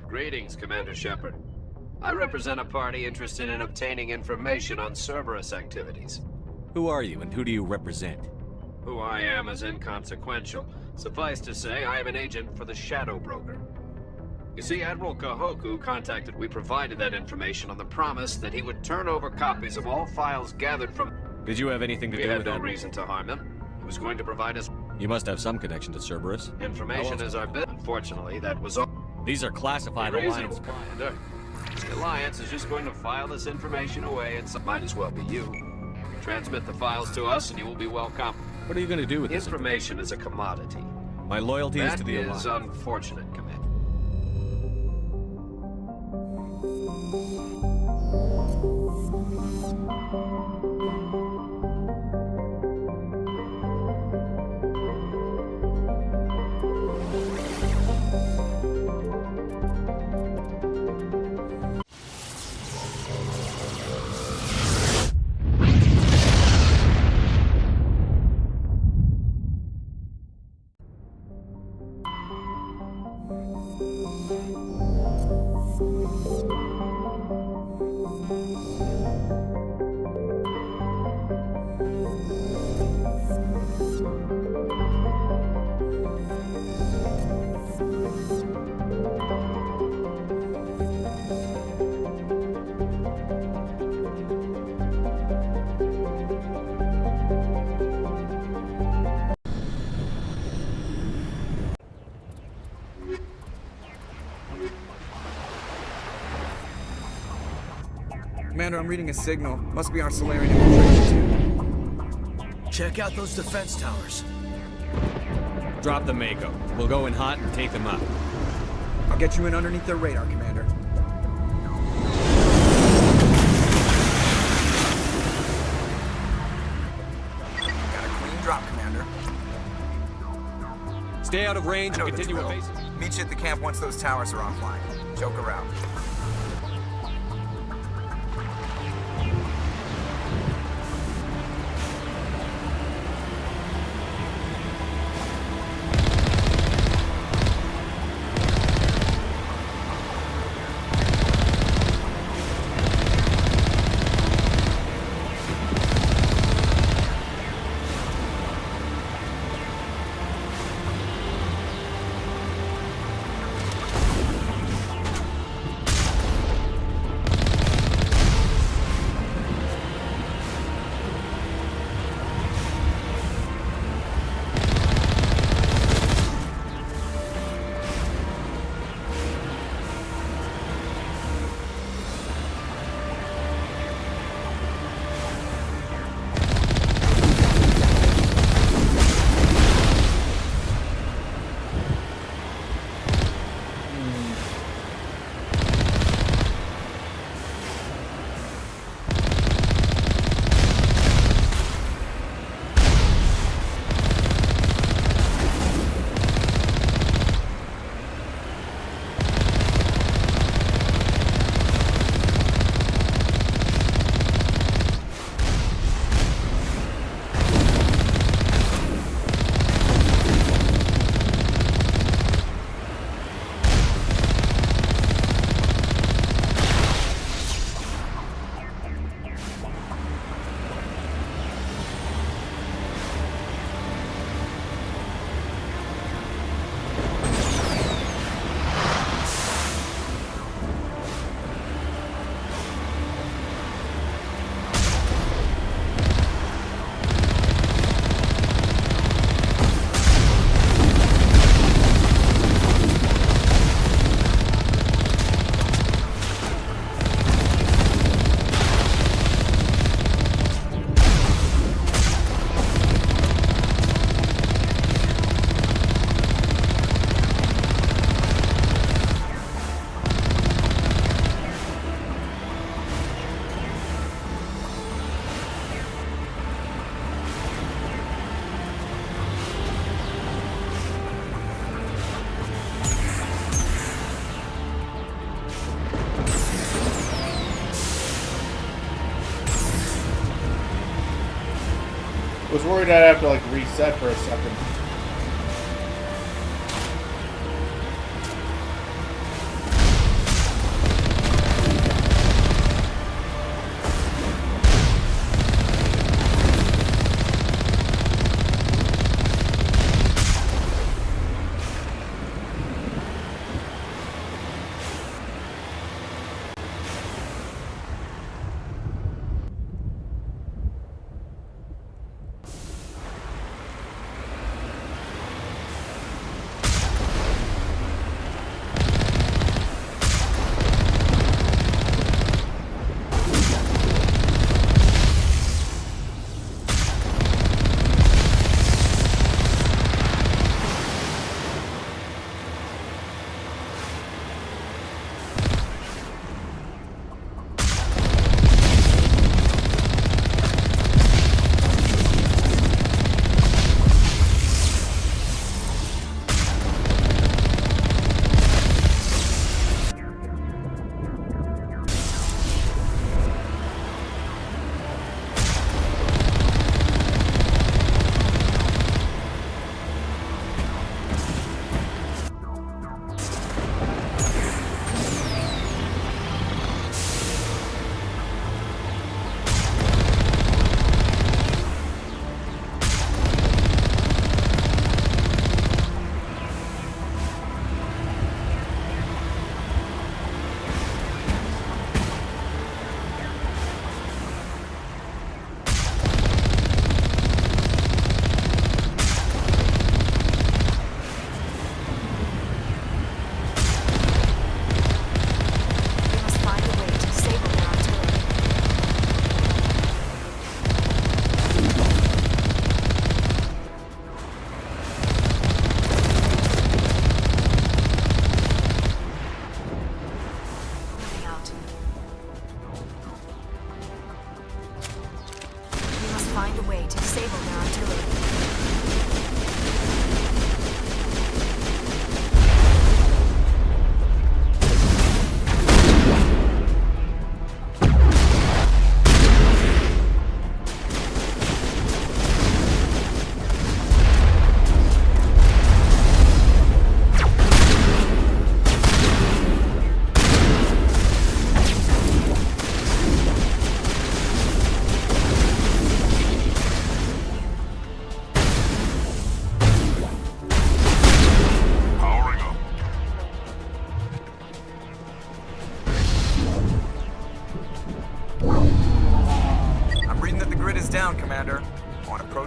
Greetings, Commander Shepard. I represent a party interested in obtaining information on Cerberus activities. Who are you, and who do you represent? Who I am is inconsequential. Suffice to say, I am an agent for the Shadow Broker. You see, Admiral Kahoku contacted. We provided that information on the promise that he would turn over copies of all files gathered from... Did you have anything to do with that? We had no reason to harm him. He was going to provide us... You must have some connection to Cerberus. Information is our bit. Unfortunately, that was all. These are classified Alliance. Commander. The Alliance is just going to file this information away, and so might as well be you. Transmit the files to us, and you will be welcome. What are you going to do with this? Information is a commodity. My loyalty is to the Alliance. That is unfortunate, Commander. Commander, I'm reading a signal. Must be our Solarian infiltration too. Check out those defense towers. Drop the Mako. We'll go in hot and take them out. I'll get you in underneath their radar, Commander. Got a clean drop, Commander. Stay out of range and continue evasive. Meet you at the camp once those towers are offline. Joke around. Was worried I'd have to like reset for a second.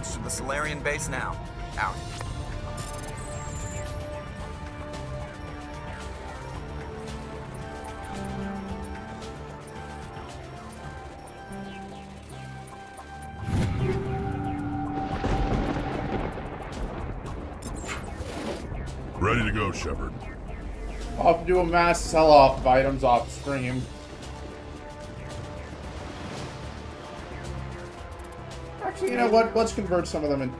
To the Solarian base now. Out. Ready to go, Shepard. I'll have to do a mass sell-off of items off stream. Actually, you know what? Let's convert some of them in.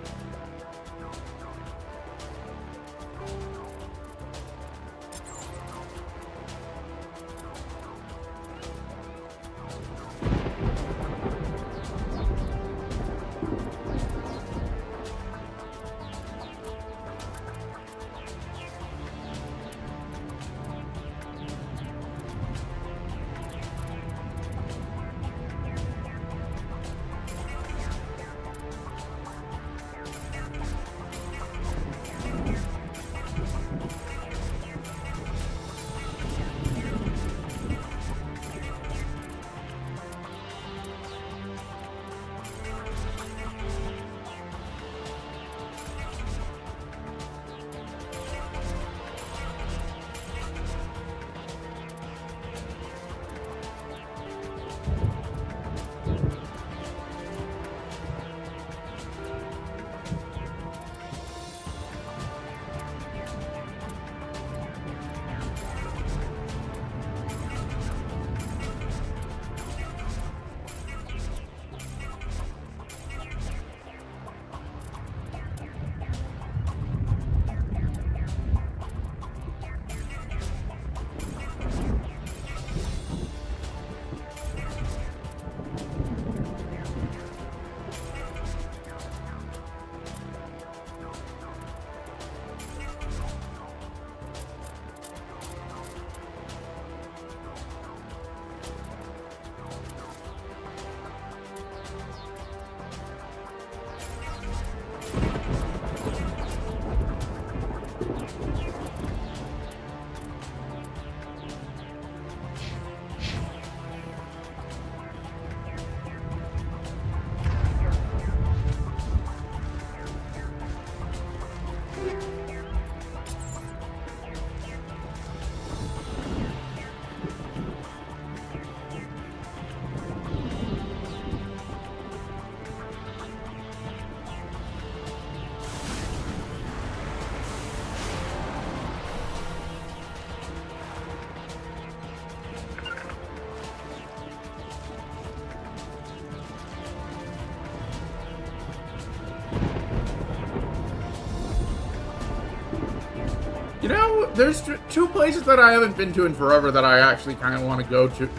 You know, there's two places that I haven't been to in forever that I actually kind of want to go to.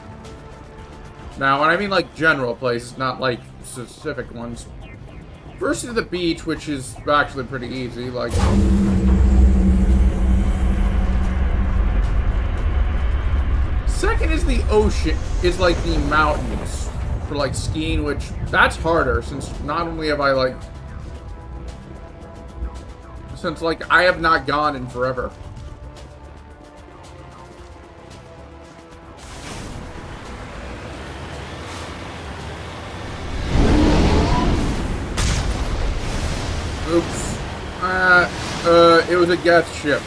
Now, and I mean like general places, not like specific ones. First is the beach, which is actually pretty easy, like... Second is the ocean, is like the mountains for like skiing, which that's harder since not only have I like... Since, like, I have not gone in forever. Oops. It was a guest ship.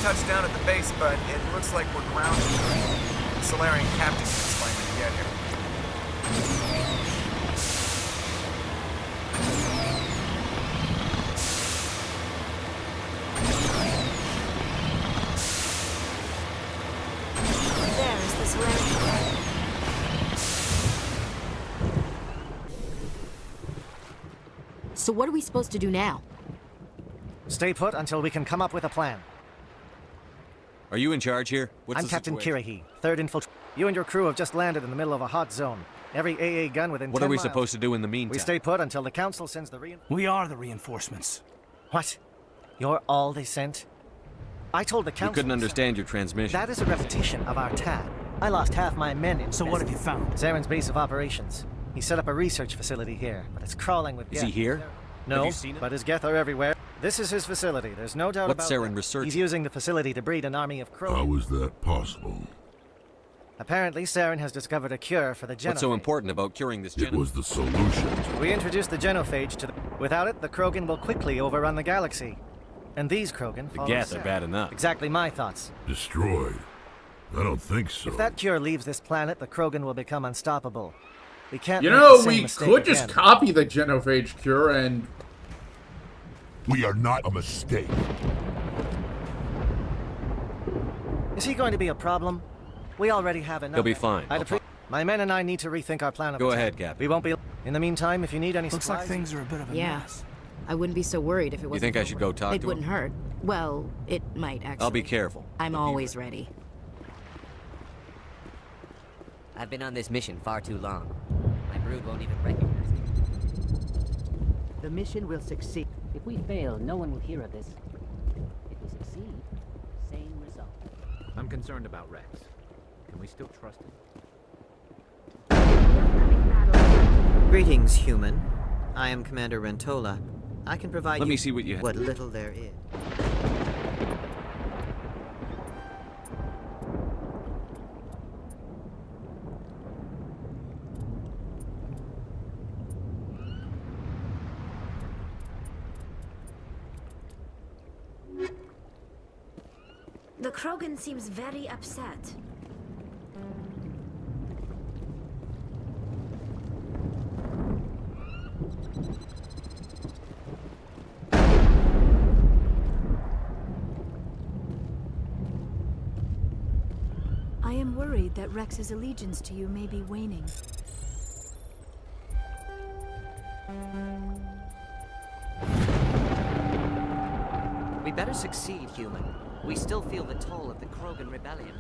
Touched down at the base, but it looks like we're grounded. The Solarian captain can explain when you get here. There is the Solarian. So what are we supposed to do now? Stay put until we can come up with a plan. Are you in charge here? What's I'm Captain Kirihi, 3rd Infiltration. You and your crew have just landed in the middle of a hot zone. Every AA gun within 10 miles. What are we supposed to do in the meantime? We stay put until the Council sends the We are the reinforcements. What? You're all they sent? I told the Council... We couldn't understand your transmission. That is a repetition of our TAD. I lost half my men in... So what have you found? Zaren's base of operations. He set up a research facility here, but it's crawling with... Is he here? No, have you seen him? But his Geth are everywhere. This is his facility. There's no doubt What's about Saren it. researching? He's using the facility to breed an army of crows. How is that possible? Apparently, Saren has discovered a cure for the genophage. What's so important about curing this genophage? It was the solution. We introduced the genophage to the... Without it, the Krogan will quickly overrun the galaxy. And these Krogan The follow Geth are Saren. bad enough. Exactly my thoughts. Destroyed? I don't think so. If that cure leaves this planet, the Krogan will become unstoppable. We can't You make know, the same we mistake could just again. copy the genophage cure and... We are not a mistake. Is he going to be a problem? We already have enough. He'll be fine. My men and I need to rethink our plan of Go attack. ahead, Captain. We won't be... In the meantime, if you need any Looks supplies... like things are a bit of a mess. I wouldn't be so worried if it wasn't. You think I should go talk to him? It wouldn't hurt. Well, it might actually. I'll be careful. I'm always ready. I've been on this mission far too long. My brood won't even recognize me. The mission will succeed. If we fail, no one will hear of this. If we succeed, same result. I'm concerned about Rex. Can we still trust him? Greetings, human. I am Commander Rentola. I can provide Let me see what you have. What little there is. The Krogan seems very upset. I am worried that Rex's allegiance to you may be waning. We better succeed, human. We still feel the toll of the Krogan rebellion.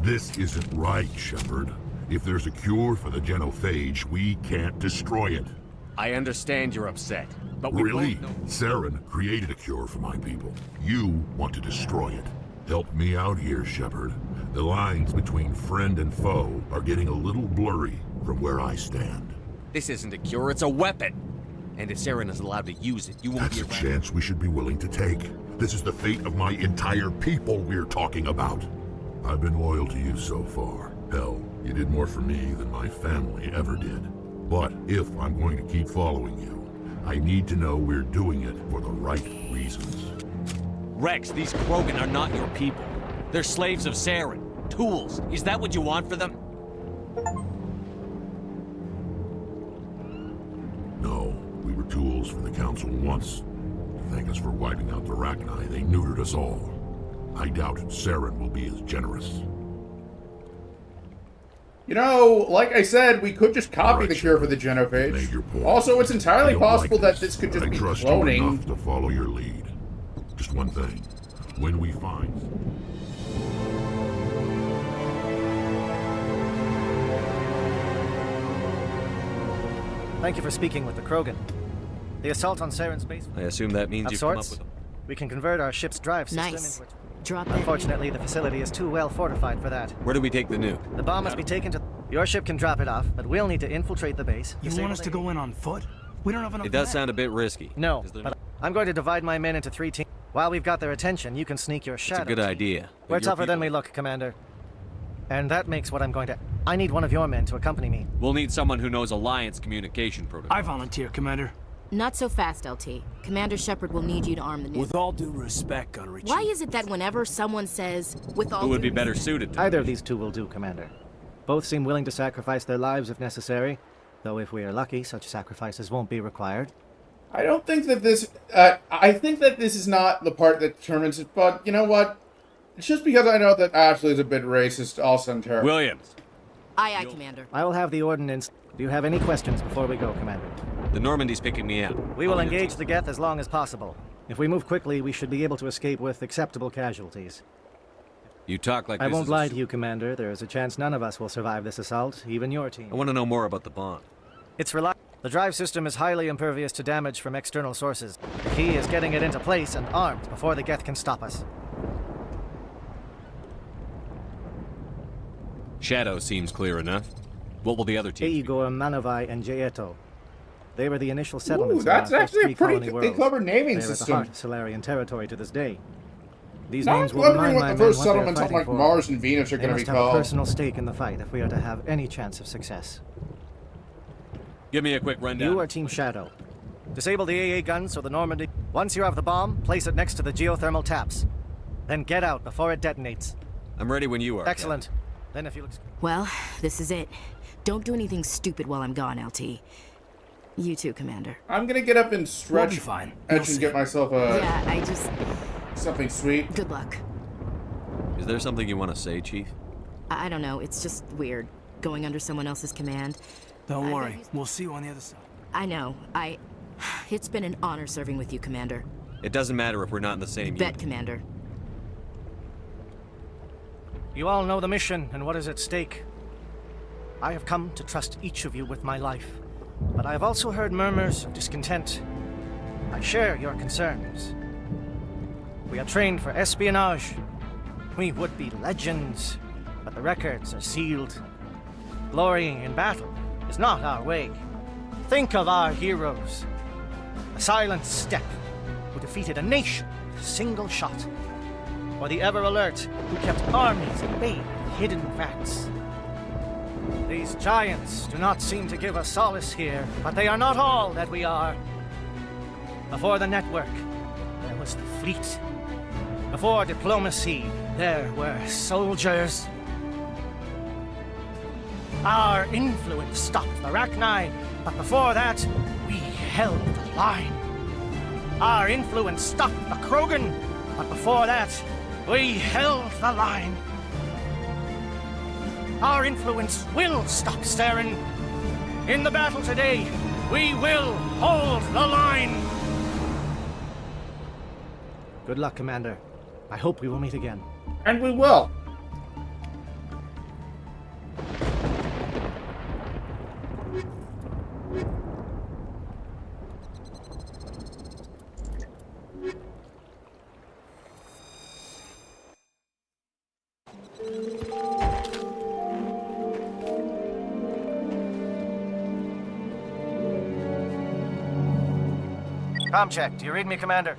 This isn't right, Shepard. If there's a cure for the genophage, we can't destroy it. I understand you're upset, but we Really? both know... Saren created a cure for my people. You want to destroy it. Help me out here, Shepard. The lines between friend and foe are getting a little blurry from where I stand. This isn't a cure, it's a weapon! And if Saren is allowed to use it, you won't That's be a around. chance we should be willing to take. This is the fate of my entire people we're talking about. I've been loyal to you so far. Hell, you did more for me than my family ever did. But if I'm going to keep following you, I need to know we're doing it for the right reasons. Rex, these Krogan are not your people. They're slaves of Saren. Tools. Is that what you want for them? No, we were tools for the Council once. Thank us for wiping out the Rachni. They neutered us all. I doubt Saren will be as generous. You know, like I said, we could just copy the cure for the genophage. Also, it's entirely possible that this could just be trust you cloning. enough to follow your lead. Just one thing. When we find... Thank you for speaking with the Krogan. The assault on Saren's base... I assume that means of you've come up sorts. with them. We can convert our ship's drive system Nice. into... Drop that. Unfortunately, the facility is too well fortified for that. Where do we take the nuke? The bomb must be taken to... Your ship can drop it off, but we'll need to infiltrate the base. You want us to go in on foot? We don't have enough It does men. sound a bit risky. No, Is there but I'm going to divide my men into 3 teams. While we've got their attention, you can sneak your shadow. It's a good idea. but We're your tougher than people- we look, Commander. And that makes what I'm going to... I need one of your men to accompany me. We'll need someone who knows Alliance communication protocol. I volunteer, Commander. Not so fast, LT. Commander Shepard will need you to arm the nuke. With all due respect, Gunnery Why is it that whenever someone says, with all Who would due be better respect-" suited to Either of these two will do, Commander. Both seem willing to sacrifice their lives if necessary, though if we are lucky, such sacrifices won't be required. I don't think that this... I think that this is not the part that determines it, but you know what? It's just because I know that Ashley's a bit racist, I'll send her. Williams. Aye, Commander. I will have the ordnance. Do you have any questions before we go, Commander? The Normandy's picking me up. We will engage the Geth as long as possible. If we move quickly, we should be able to escape with acceptable casualties. You talk like I this won't is a lie to you, Commander. There is a chance none of us will survive this assault, even your team. I want to know more about the bomb. It's reliable. The drive system is highly impervious to damage from external sources. The key is getting it into place and armed before the Geth can stop us. Shadow seems clear enough. What will the other teams be? Igor, Manovai, and Jaeto. They were the initial settlements. That's of our first actually a 3 pretty colony worlds. clever naming They're system. at the heart of Solarian territory to this day. These Now names I'm will wondering remind what my the men first what they're settlements on fighting like for. Mars and Venus are They going to must be have a called. personal stake in the fight if we are to have any chance of success. Give me a quick rundown. You are Team Shadow. Disable the AA guns so the Normandy... Once you have the bomb, place it next to the geothermal taps. Then get out before it detonates. I'm ready when you are. Excellent. Then if you look... Well, this is it. Don't do anything stupid while I'm gone, LT. You too, Commander. I'm going to get up and stretch We'll be fine. and You'll see. get myself a Yeah, I just... something sweet. Good luck. Is there something you want to say, Chief? I don't know, it's just weird, going under someone else's command. Don't worry, we'll see you on the other side. I know, It's been an honor serving with you, Commander. It doesn't matter if we're not in the same Bet, unit. Commander. You all know the mission and what is at stake. I have come to trust each of you with my life, but I have also heard murmurs of discontent. I share your concerns. We are trained for espionage. We would be legends, but the records are sealed. Glorying in battle is not our way. Think of our heroes. A silent step who defeated a nation with a single shot. Or the ever-alert who kept armies at bay with hidden facts. These giants do not seem to give us solace here, but they are not all that we are. Before the network, there was the fleet. Before diplomacy, there were soldiers. Our influence stopped the Rachni, but before that, we held the line. Our influence stopped the Krogan, but before that, we held the line. Our influence will stop Saren. In the battle today, we will hold the line. Good luck, Commander. I hope we will meet again. And we will. Comm check. Do you read me, Commander?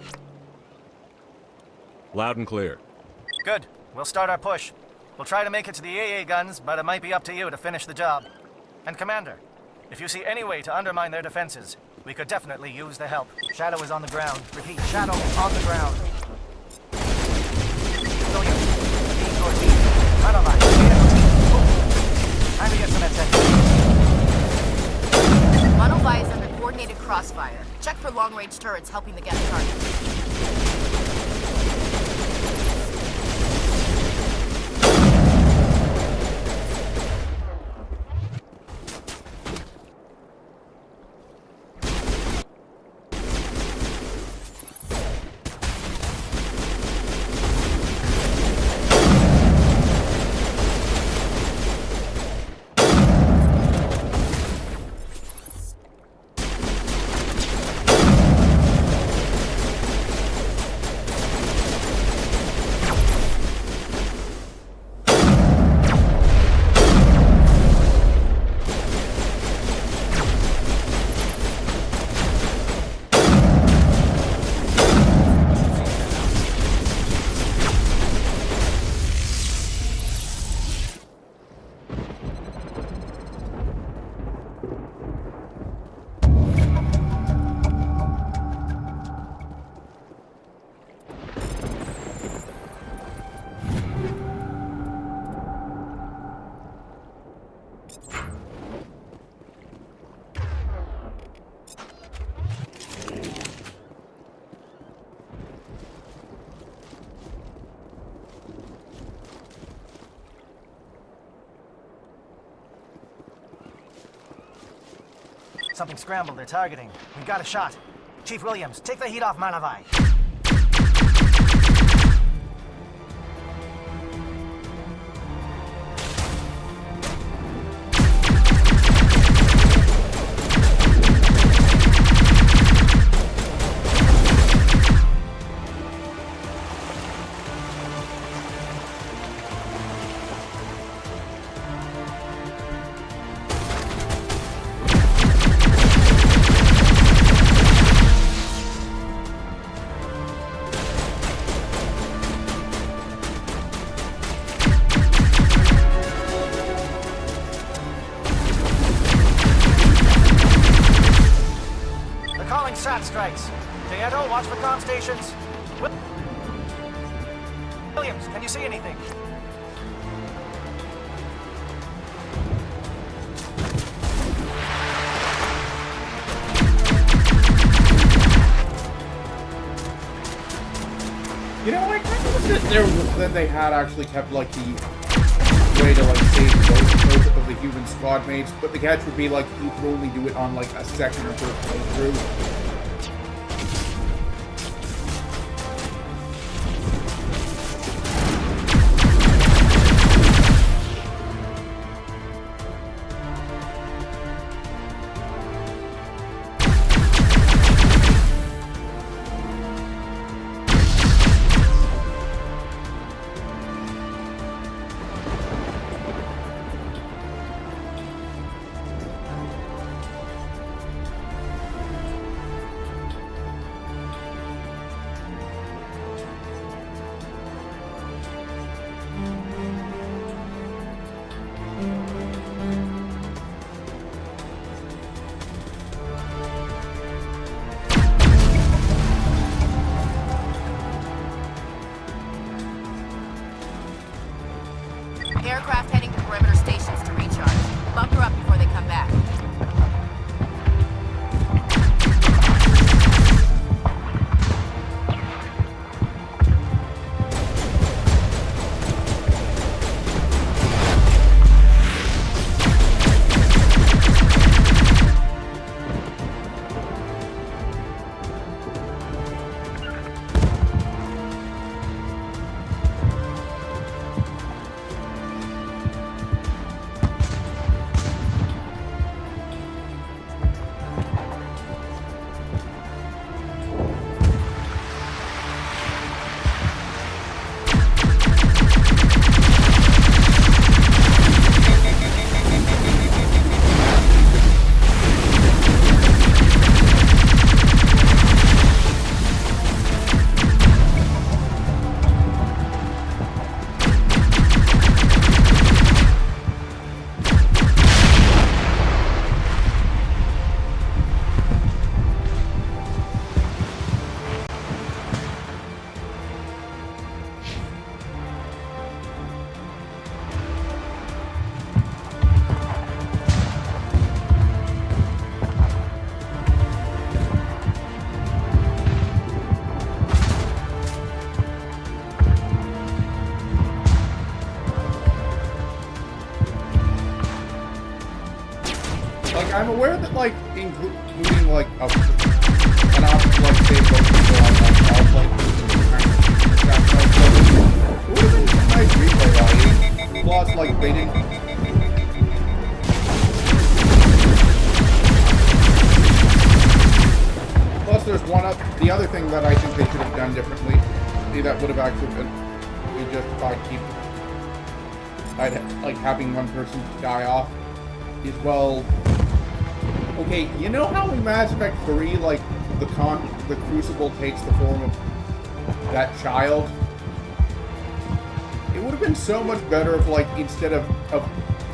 Loud and clear. Good. We'll start our push. We'll try to make it to the AA guns, but it might be up to you to finish the job. And Commander, if you see any way to undermine their defenses, we could definitely use the help. Shadow is on the ground. Repeat, Shadow on the ground. William, B or D. Analyze. Time to get some attention. Monolith is under coordinated crossfire. Check for long-range turrets helping the guest target. Something scrambled. They're targeting. We got a shot. Chief Williams, take the heat off Manavai. SAT strikes. Dieto, watch for comm stations. Williams, can you see anything? You know, I kind of then they had actually kept like the way to like save both of the human squad mates, but the catch would be like you could only do it on like a second or third playthrough. Aircraft heading to perimeter stations to recharge. Bunker up before they come back. I'm aware that, like, including, like, an option to, like, save both people on, like, it would have been a nice replay value. Plus, like, baiting. Plus, there's the other thing that I think they should have done differently. That would have actually been justified like, having one person die off is, well... Okay, you know how in Mass Effect 3, like, the Crucible takes the form of that child? It would have been so much better if, like, instead of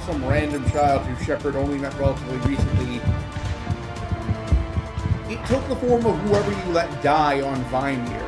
some random child who Shepard only met relatively recently, it took the form of whoever you let die on Vimire.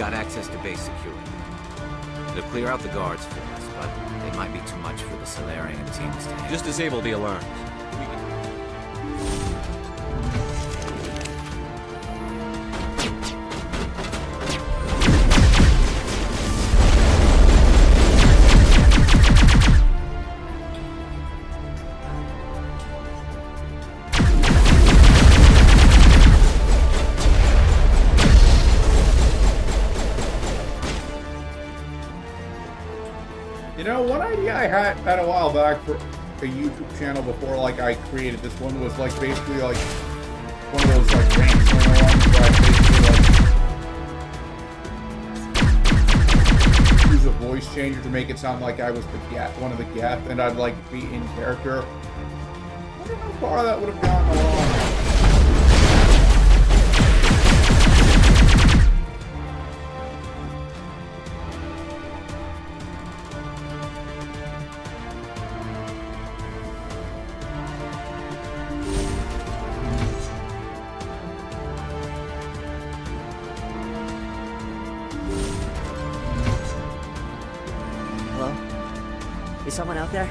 got access to base security. It'll clear out the guards for us, but they might be too much for the Solarian teams to handle. Just disable the alarms. You know, one idea I had a while back for a YouTube channel before, like, I created this one was, like, basically, like, one of those, like, rants ones where I basically, like, use a voice changer to make it sound like I was one of the guests, and I'd, like, be in character. I wonder how far that would have gone along. Is someone out there?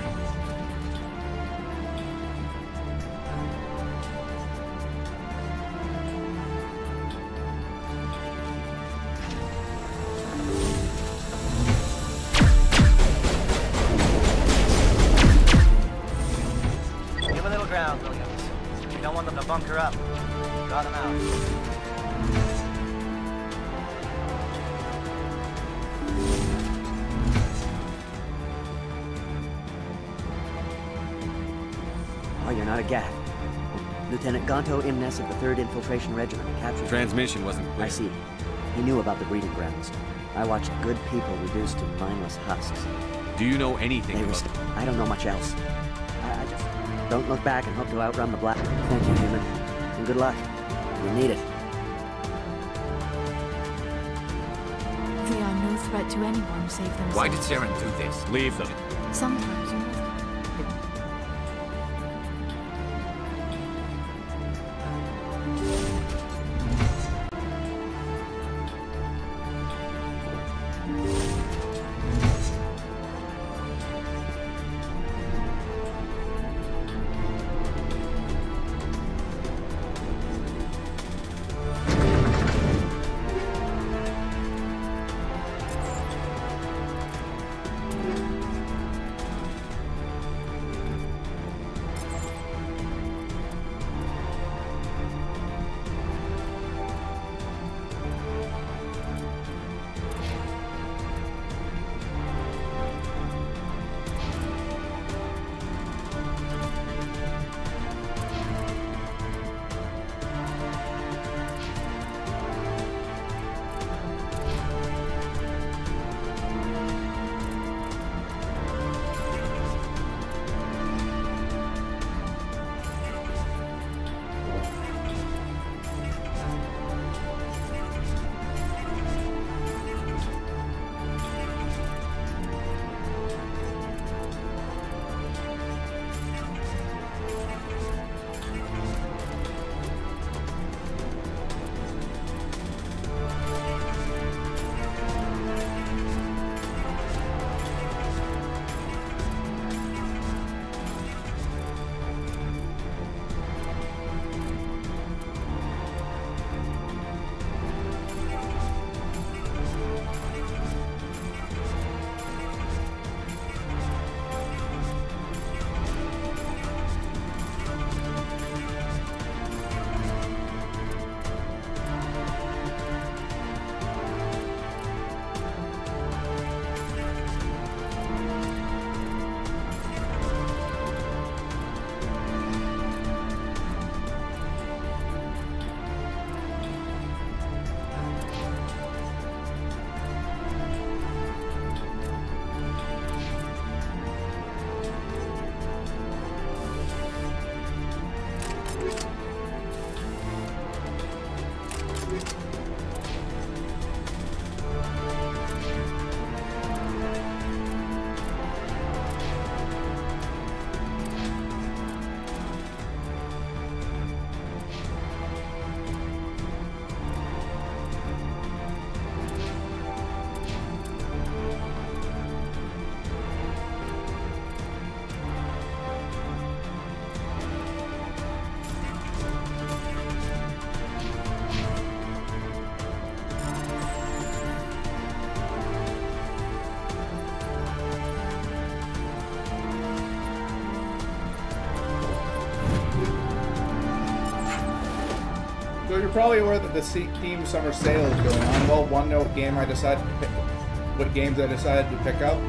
Give a little ground, Williams. We don't want them to bunker up. Draw them out. Oh, you're not a Gath. Lieutenant Gonto Imnes of the 3rd Infiltration Regiment captured... Transmission wasn't clear. I see. He knew about the breeding grounds. I watched good people reduced to mindless husks. Do you know anything about... I don't know much else. I just... Don't look back and hope to outrun the black... Thank you, human. And good luck. You'll need it. They are no threat to anyone save themselves. Why did Saren do this? Leave them. Sometimes you must... you're probably aware that the Steam Summer Sale is going on. Well, one note game I decided to pick. What games I decided to pick up.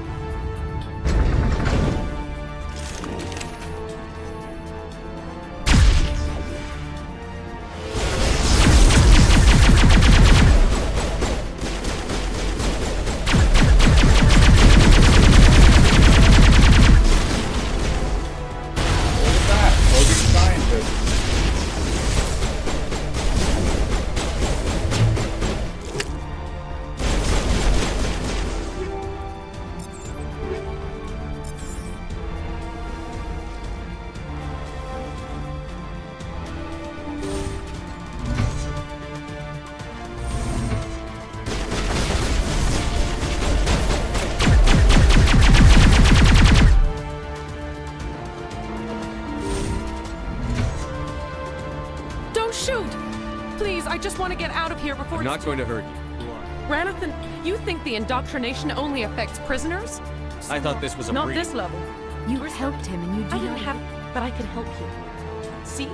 I just want to get out of here before I'm not going to hurt you. Ranathan, you think the indoctrination only affects prisoners? I thought this was a Not breeding. this level. You helped him and you I didn't have... But I can help you. See?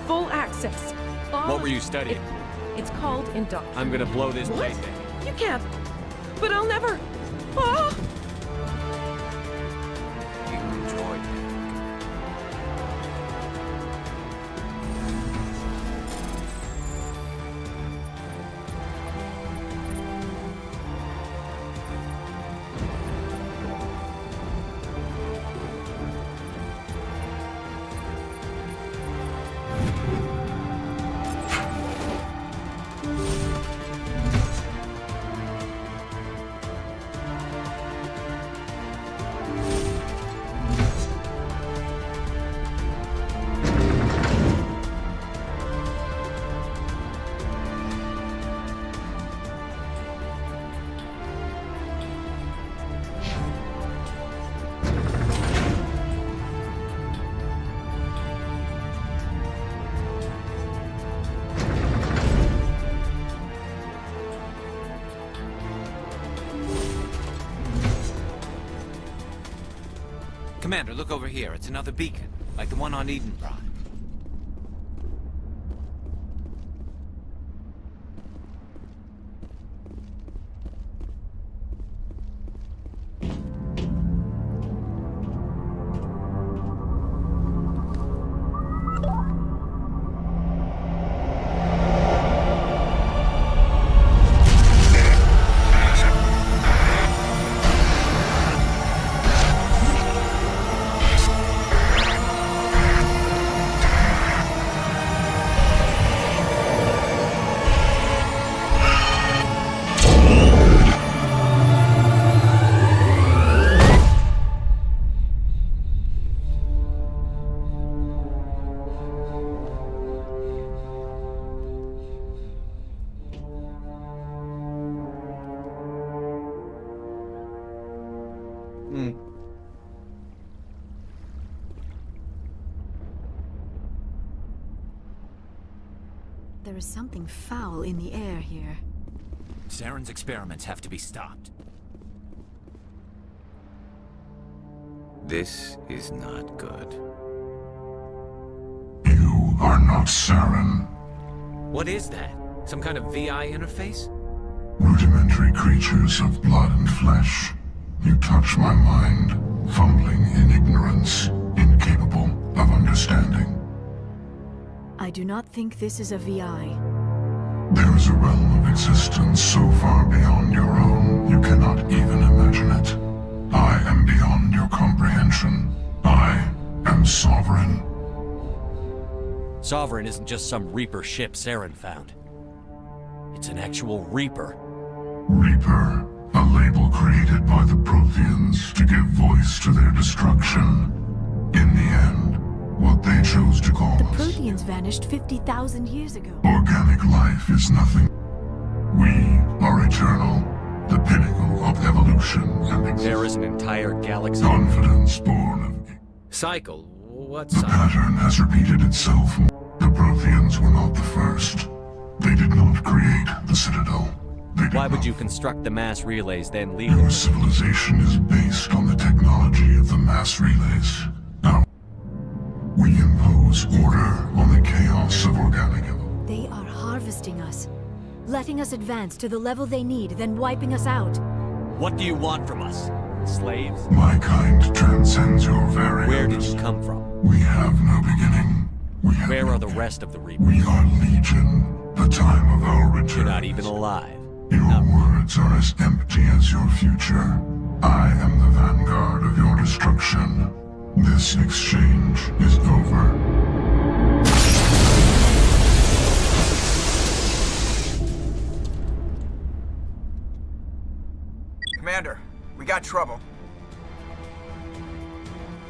Full access. What were you studying? It's called indoctrination. I'm gonna blow this What? place down. You can't. But I'll never... Ah! You enjoyed it. Commander, look over here. It's another beacon, like the one on Eden Prime. There is something foul in the air here. Saren's experiments have to be stopped. This is not good. You are not Saren. What is that? Some kind of VI interface? Rudimentary creatures of blood and flesh. You touch my mind, fumbling in ignorance, incapable of understanding. I do not think this is a VI. There is a realm of existence so far beyond your own, you cannot even imagine it. I am beyond your comprehension. I am Sovereign. Sovereign isn't just some Reaper ship Saren found. It's an actual Reaper. Reaper, a label created by the Protheans to give voice to their destruction. In the end, what they chose to call The us. Protheans vanished 50,000 years ago. Organic life is nothing. We are eternal, the pinnacle of evolution and existence. There is an entire galaxy. Confidence born of... Cycle? What The cycle? pattern has repeated itself. The Protheans were not the first. They did not create the Citadel. Why would you construct the mass relays, then leave Your them? civilization is based on the technology of the mass relays. We impose order on the chaos of organic evolution. They are harvesting us, letting us advance to the level they need, then wiping us out. What do you want from us? Slaves? My kind transcends your very Where did you come from? We have no beginning. Where are the rest of the Reapers? We are Legion. The time of our return. You're not even alive. Your words are as empty as your future. I am the vanguard of your destruction. This exchange is over. Commander, we got trouble.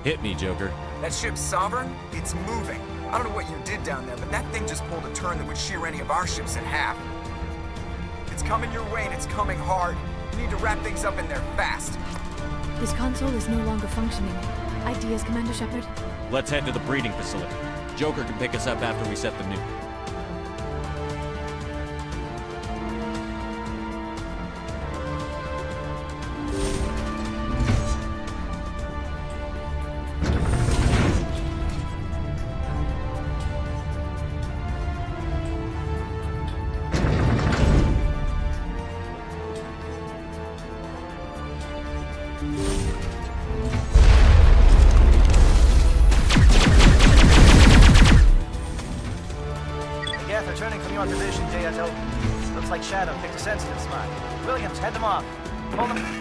Hit me, Joker. That ship's Sovereign? It's moving. I don't know what you did down there, but that thing just pulled a turn that would shear any of our ships in half. It's coming your way, and it's coming hard. You need to wrap things up in there fast. This console is no longer functioning. Ideas, Commander Shepard? Let's head to the breeding facility. Joker can pick us up after we set the nuke. Geth, returning from your position, JSO. Looks like Shadow picked a sensitive spot. Williams, head them off. Hold them.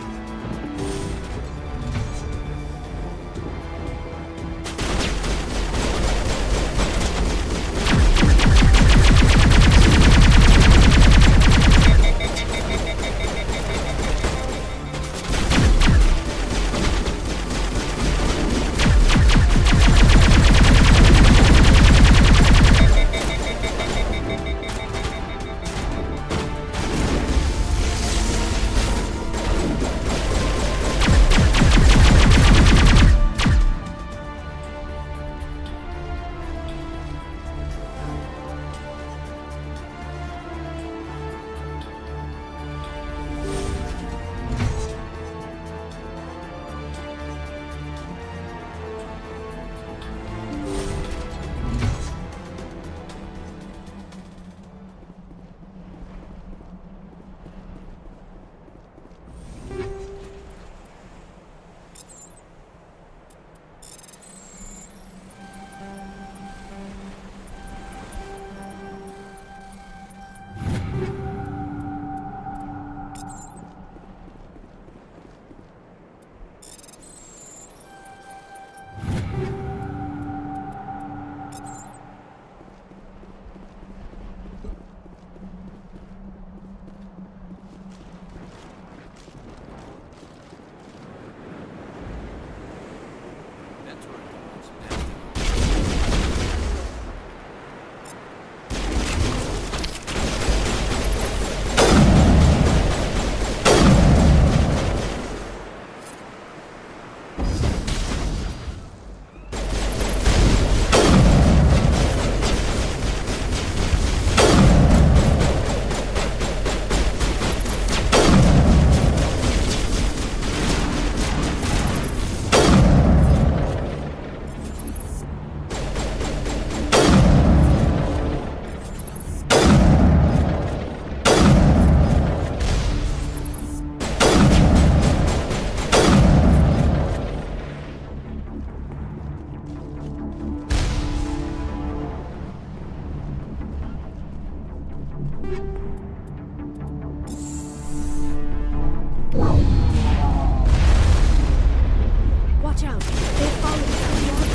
Watch out! They've followed us out the orbit.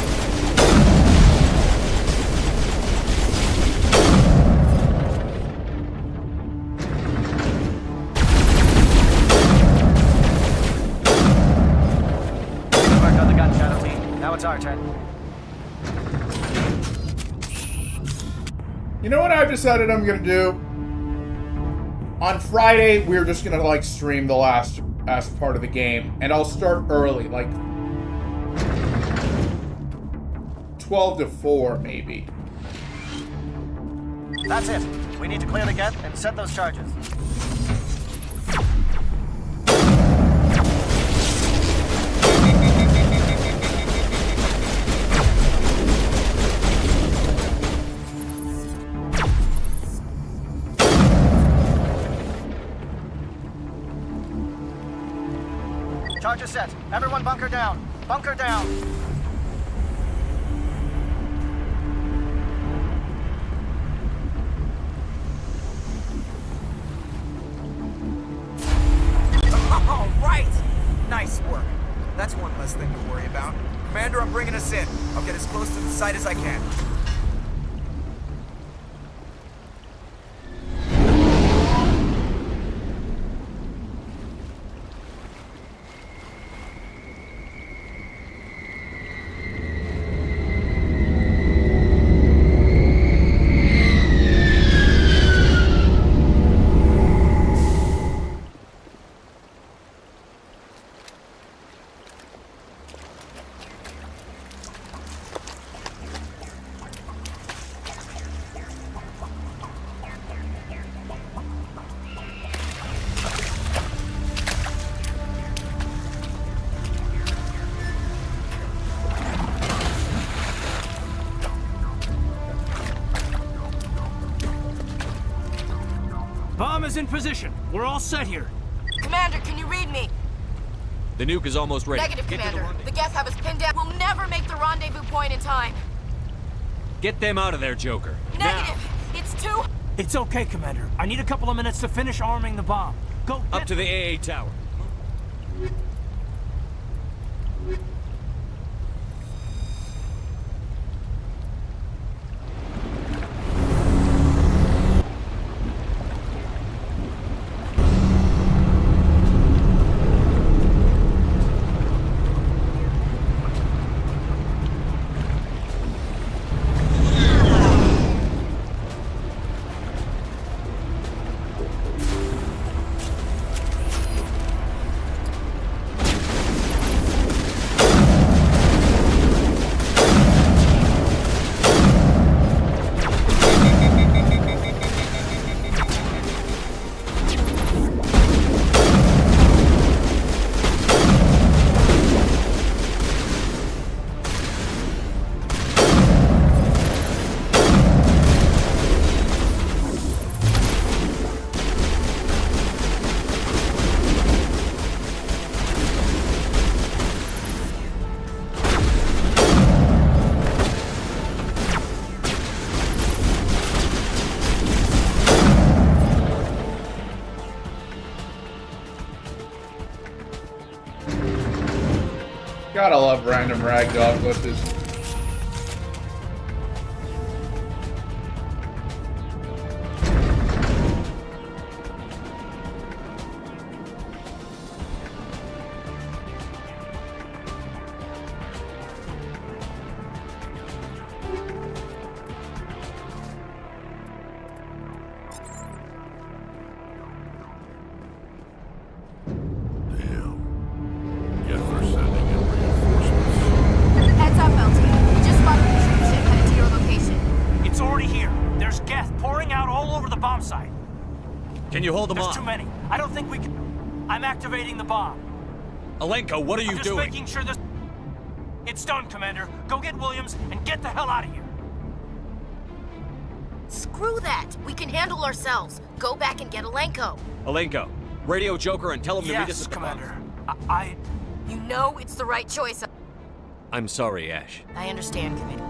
Good work on the gun, Shadow Team. Now it's our turn. You know what I've decided I'm gonna do? On Friday, we're just gonna like stream the last part of the game, and I'll start early, like 12 to 4, maybe. That's it. We need to clear the Geth and set those charges. Charges set. Everyone bunker down. Bunker down. All right! Nice work. That's one less thing to worry about. Commander, I'm bringing us in. I'll get as close to the site as I can. Bomb is in position. We're all set here. Commander, can you read me? The nuke is almost ready. Negative, Commander. The Geth have us pinned down. We'll never make the rendezvous point in time. Get them out of there, Joker. Negative. It's too... It's okay, Commander. I need a couple of minutes to finish arming the bomb. Go up to the AA tower. Gotta love random ragdoll glitches. Heads up, LT. We just spotted a troop ship headed to your location. It's already here. There's Geth pouring out all over the bomb site. Can you hold them There's off? too many. I don't think we can... I'm activating the bomb. Alenko, what are you I'm just doing? making sure this... It's done, Commander. Go get Williams and get the hell out of here. Screw that. We can handle ourselves. Go back and get Alenko. Alenko, radio Joker and tell him to meet us Yes, at the Commander. bomb. You know it's the right choice. I'm sorry, Ash. I understand, Commander.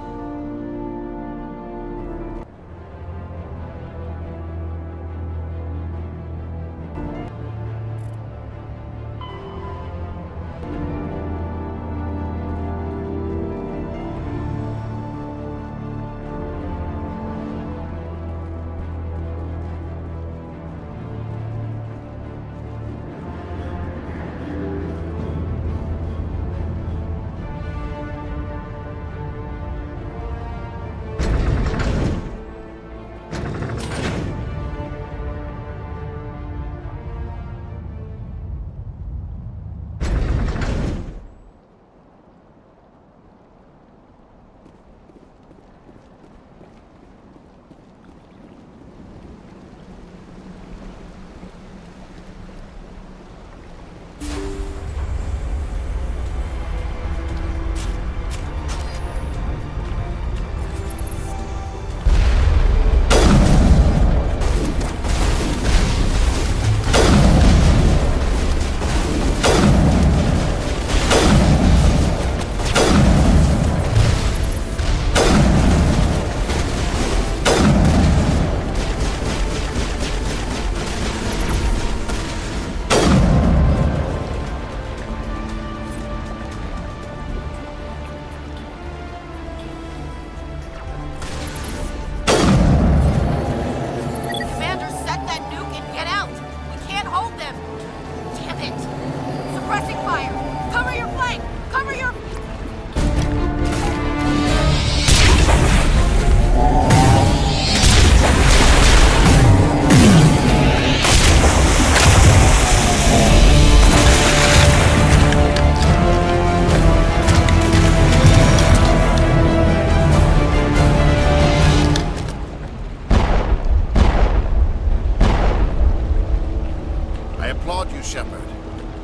I applaud you, Shepard.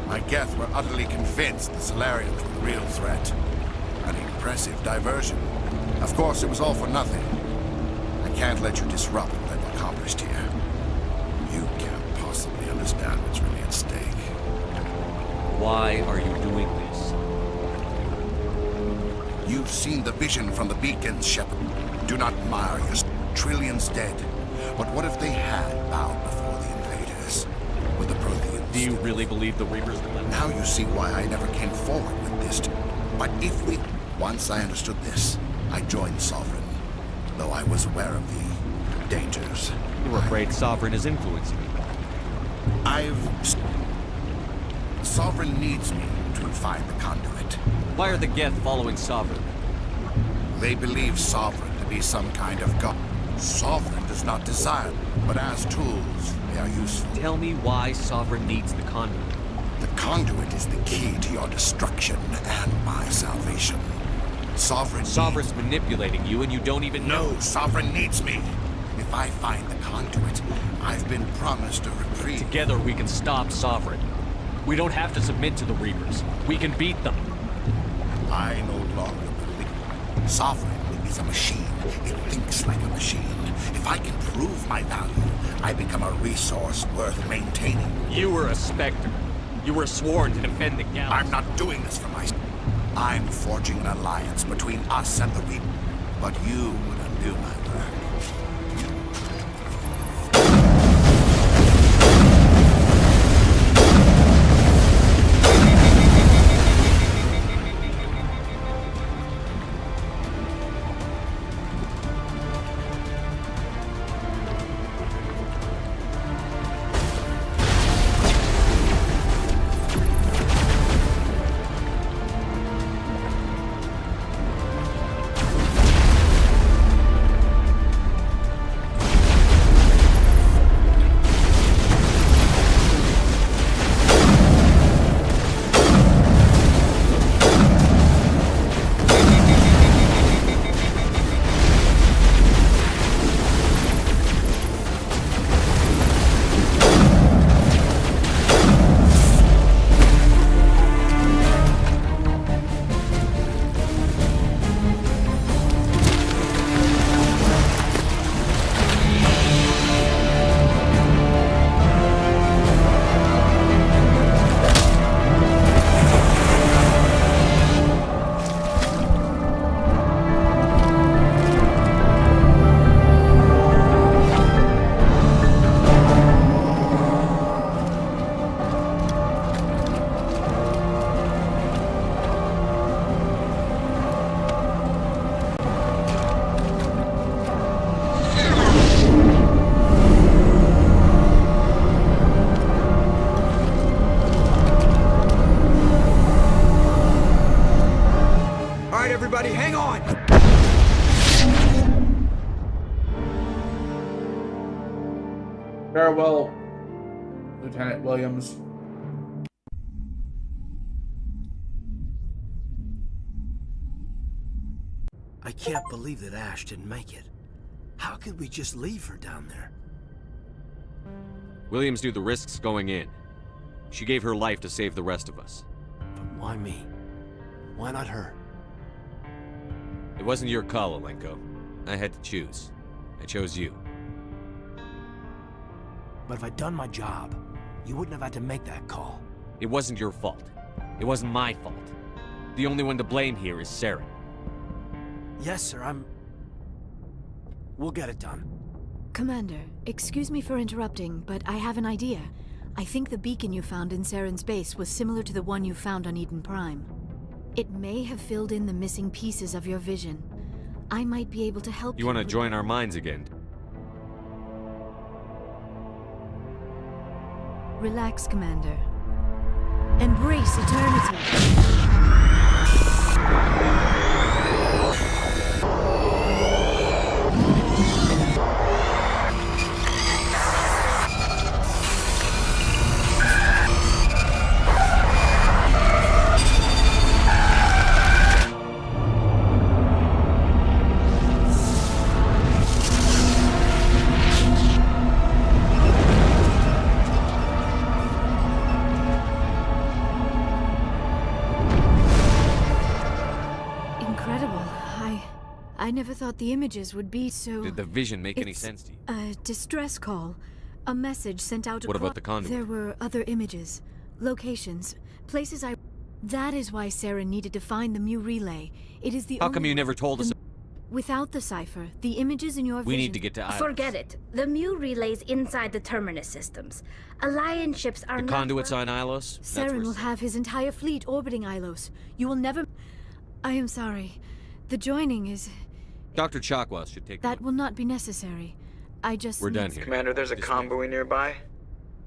My Geth were utterly convinced the Solarians were the real threat. An impressive diversion. Of course, it was all for nothing. I can't let you disrupt what I've accomplished here. You can't possibly understand what's really at stake. Why are you doing this? You've seen the vision from the beacons, Shepard. Do not admire your trillions dead. But what if they had bowed before the invaders? With the Protheans? Do you really believe the Reapers will let? Now you see why I never came forward with this. But if we... Once I understood this, I joined Sovereign. Though I was aware of the dangers. You're afraid Sovereign is influencing you. Sovereign needs me to find the conduit. Why are the Geth following Sovereign? They believe Sovereign to be some kind of god. Sovereign does not desire, but as tools, they are useful. Tell me why Sovereign needs the conduit. The conduit is the key to your destruction and my salvation. Sovereign's manipulating you and you don't even know. No, Sovereign needs me. If I find the conduit, I've been promised a reprieve. Together we can stop Sovereign. We don't have to submit to the Reapers. We can beat them. I no longer believe. Sovereign is a machine. It thinks like a machine. If I can prove my value, I become a resource worth maintaining. You were a Spectre. You were sworn to defend the galaxy. I'm not doing this for myself. I'm forging an alliance between us and the Reapers. But you would undo my work. Everybody, hang on! Farewell, Lieutenant Williams. I can't believe that Ash didn't make it. How could we just leave her down there? Williams knew the risks going in. She gave her life to save the rest of us. But why me? Why not her? It wasn't your call, Alenko. I had to choose. I chose you. But if I'd done my job, you wouldn't have had to make that call. It wasn't your fault. It wasn't my fault. The only one to blame here is Saren. Yes, sir, We'll get it done. Commander, excuse me for interrupting, but I have an idea. I think the beacon you found in Saren's base was similar to the one you found on Eden Prime. It may have filled in the missing pieces of your vision. I might be able to help you. You want to join our minds again? Relax, Commander. Embrace eternity. I never thought the images would be so... Did the vision make any It's sense to you? A distress call. A message sent out What about the conduit? There were other images, locations, places I... That is why Saren needed to find the Mu relay. It is the How only come you way- never told us? Without the cipher, the images in your We vision... need to get to Iris. Forget it. The Mu relay's inside the terminus systems. Alliance ships are The not... conduit's on Ilos? That's Saren where- will have his entire fleet orbiting Ilos. You will never... I am sorry. The joining is... Dr. Chakwas should take That will not be necessary. I just... We're done need- here. Commander, there's a convoy nearby.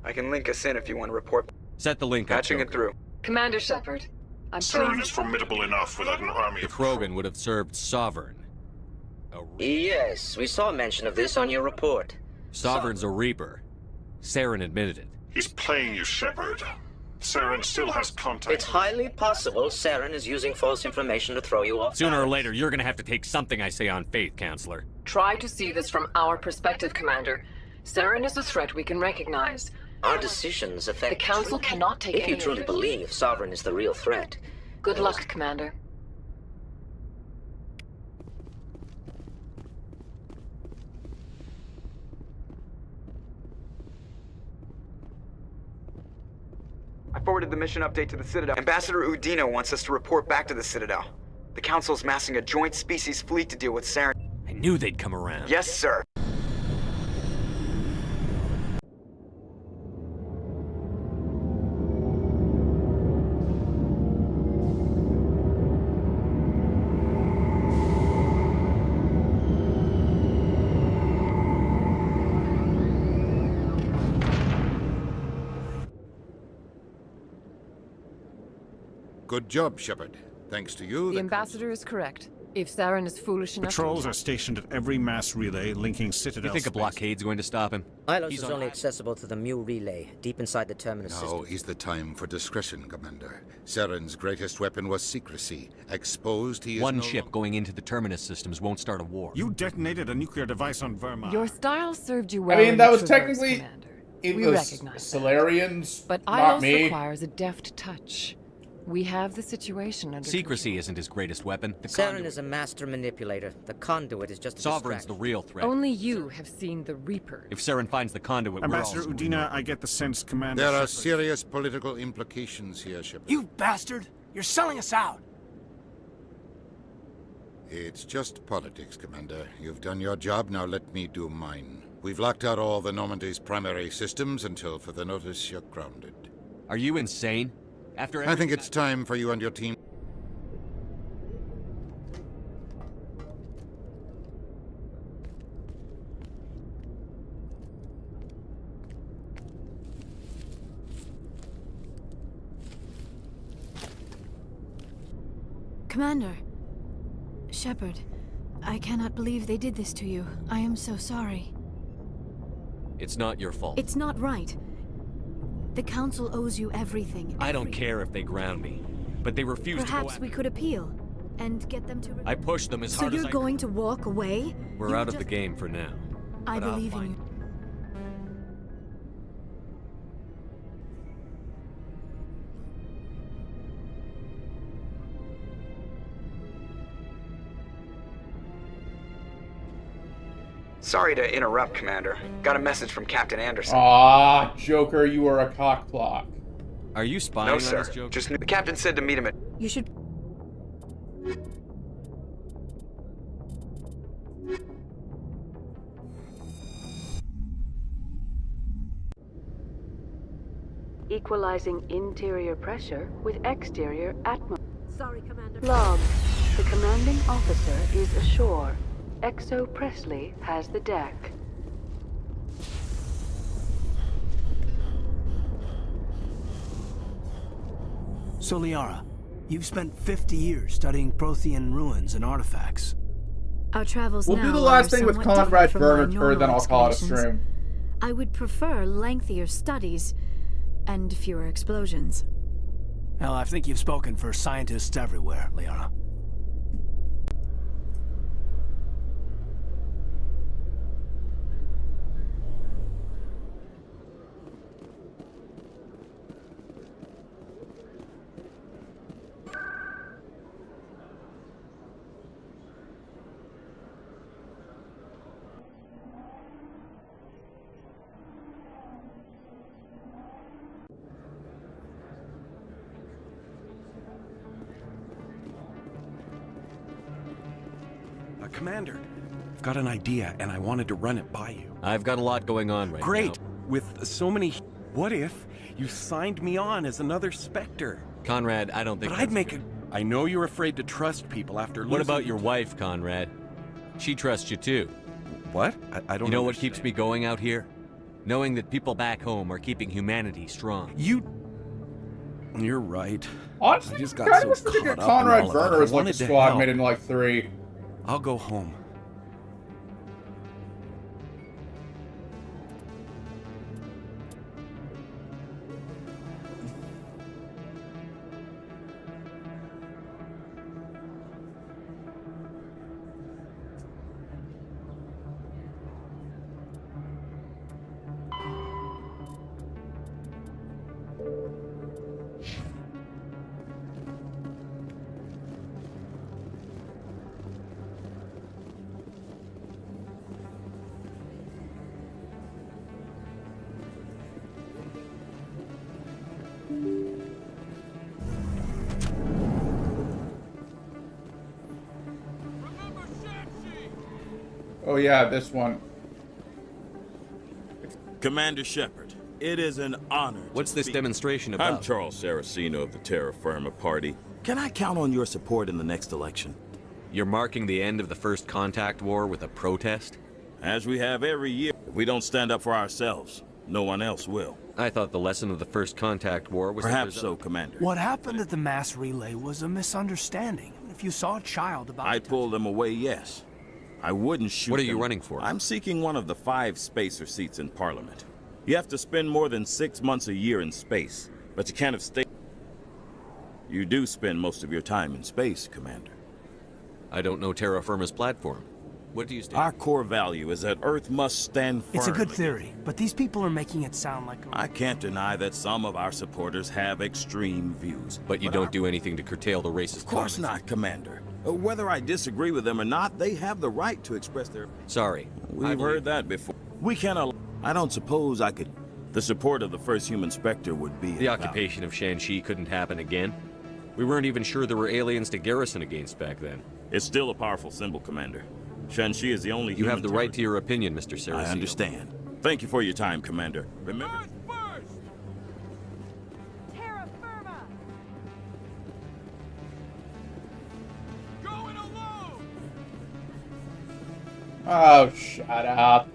I can link us in if you want to report. Set the link up. Patching it through. Commander Shepard, I'm Saren is formidable enough without an army The of... Krogan would have served Sovereign. Yes, we saw mention of this on your report. Sovereign's a Reaper. Saren admitted it. He's playing you, Shepard. Saren still has contact. It's highly possible Saren is using false information to throw you off. Sooner or later, you're gonna have to take something I say on faith, Counselor. Try to see this from our perspective, Commander. Saren is a threat we can recognize. Our decisions affect... The Council cannot take If any you truly of it. believe Sovereign is the real threat. Good luck, Commander. I forwarded the mission update to the Citadel. Ambassador Udina wants us to report back to the Citadel. The Council's massing a joint species fleet to deal with Saren. I knew they'd come around. Yes, sir. Good job, Shepard. Thanks to you, The Ambassador is correct. If Saren is foolish enough Patrols are stationed at every mass relay linking Citadel You think a space. blockade's going to stop him? Ilos He's is on only Ilos. accessible to the Mu relay, deep inside the terminus system. Now is the time for discretion, Commander. Saren's greatest weapon was secrecy. Exposed, he is One no ship going into the terminus systems won't start a war. You detonated a nuclear device on Vimire. Your style served you well. I mean, in that the was Traverse, technically... Commander. It We was recognize Solarians, But not Ilos me. requires a deft touch. We have the situation under Secrecy isn't his greatest weapon. The Saren conduit. is a master manipulator. The conduit is just a Sovereign's the distraction. real threat. Only you have seen the Reaper. If Saren finds the conduit, Ambassador we're all Udina, I get the sense Commander There are Shepard- serious political implications here, Shepard. You bastard! You're selling us out! It's just politics, Commander. You've done your job, now let me do mine. We've locked out all the Normandy's primary systems until further notice you're grounded. Are you insane? After I think it's time for you and your team. Commander. Shepard, I cannot believe they did this to you. I am so sorry. It's not your fault. It's not right. The Council owes you everything. I don't care if they ground me, but they refuse to go Perhaps after we could appeal and get them to... I pushed them as So hard as you're I going to walk away? could. We're You out of just- the game for now. I but I'll believe in find you. Sorry to interrupt, Commander. Got a message from Captain Anderson. Ah, Joker, you are a cockblock. Are you spying No, on sir. this joke? Just the captain said to meet him at... You should... Equalizing interior pressure with exterior atmosphere. Sorry, Commander. Log. The commanding officer is ashore. Exo Presley has the deck. So, Liara, you've spent 50 years studying Prothean ruins and artifacts. Our travels We'll now do the last are thing with somewhat Conrad different from our Furniture, then normal I'll call it a excavations. stream. I would prefer lengthier studies and fewer explosions. Hell, I think you've spoken for scientists everywhere, Liara. Commander, I've got an idea, and I wanted to run it by you. I've got a lot going on right now. Great! With so many... What if you signed me on as another Spectre? Conrad, I don't think But I'd make a... I know you're afraid to trust people after losing... What about your wife, Conrad? She trusts you too. What? I don't You know what understand. keeps me going out here? Knowing that people back home are keeping humanity strong. You're right. Honestly, I just I got kind so of wish we could caught get up in Conrad all of it. Werner I as like a wanted to squad help. mate in like 3. I'll go home. Oh yeah, this one. Commander Shepard, it is an honor. What's this demonstration about? I'm Charles Saraceno of the Terra Firma Party. Can I count on your support in the next election? You're marking the end of the First Contact War with a protest? As we have every year. If we don't stand up for ourselves, no one else will. I thought the lesson of the First Contact War was... Perhaps so, Commander. What happened at the mass relay was a misunderstanding. If you saw a child about... I'd pull them away, yes. I wouldn't shoot What are you them. running for? I'm seeking one of the 5 spacer seats in Parliament. You have to spend more than 6 months a year in space, but you can't have stayed. You do spend most of your time in space, Commander. I don't know Terra Firma's platform. What do you stand? Our core value is that Earth must stand firm. It's a good theory, but these people are making it sound like... I can't deny that some of our supporters have extreme views. But you don't do anything to curtail the racist... Of course not, Commander. Whether I disagree with them or not, they have the right to express their... Sorry. We've heard that before. We can't... I don't suppose I could... The support of the first human Spectre would be... The occupation of Shanxi couldn't happen again. We weren't even sure there were aliens to garrison against back then. It's still a powerful symbol, Commander. Shanxi is the only You have the right to your opinion, Mr. Saraceno. I understand. Thank you for your time, Commander. Remember... Terra Firma! Going alone! Oh, shut up.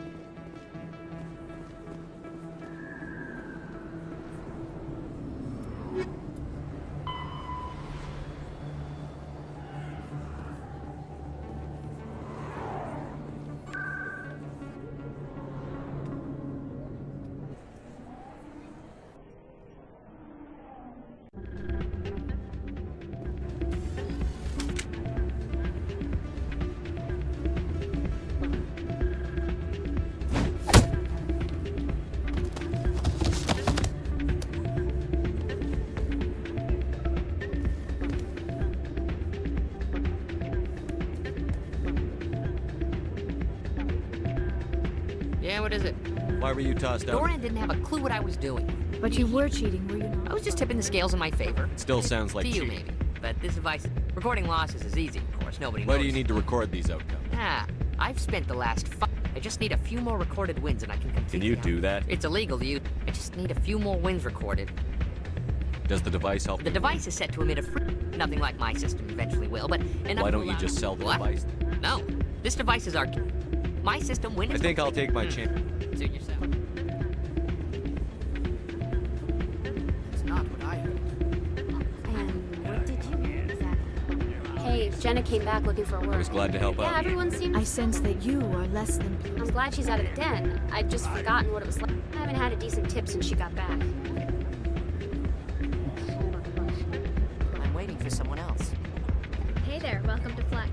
Yeah, what is it? Why were you tossed out? Dorian didn't have a clue what I was doing. But you were cheating, were you not? I was just tipping the scales in my favor. Still sounds like to you, cheating. maybe. But this device... Recording losses is easy, of course. Nobody knows. Why do you need to record these outcomes? I've spent the last I just need a few more recorded wins and I can complete Can you the do that? It's illegal to use. I just need a few more wins recorded. Does the device help? The device is set to emit a nothing like my system eventually will, but enough Why to don't you allow- just sell the What? device? No. This device is our... My system when I it's think I'll take my complete- chance. Suit yourself. It's not what I heard. And what did you hear exactly? Hey, Jenna came back looking for work. I was glad to help Yeah, out. everyone seems... I sense that you are less than pleased. I'm glad she's out of the den. I'd just forgotten what it was like. I haven't had a decent tip since she got back. I'm waiting for someone else. Hey there, welcome to Flex.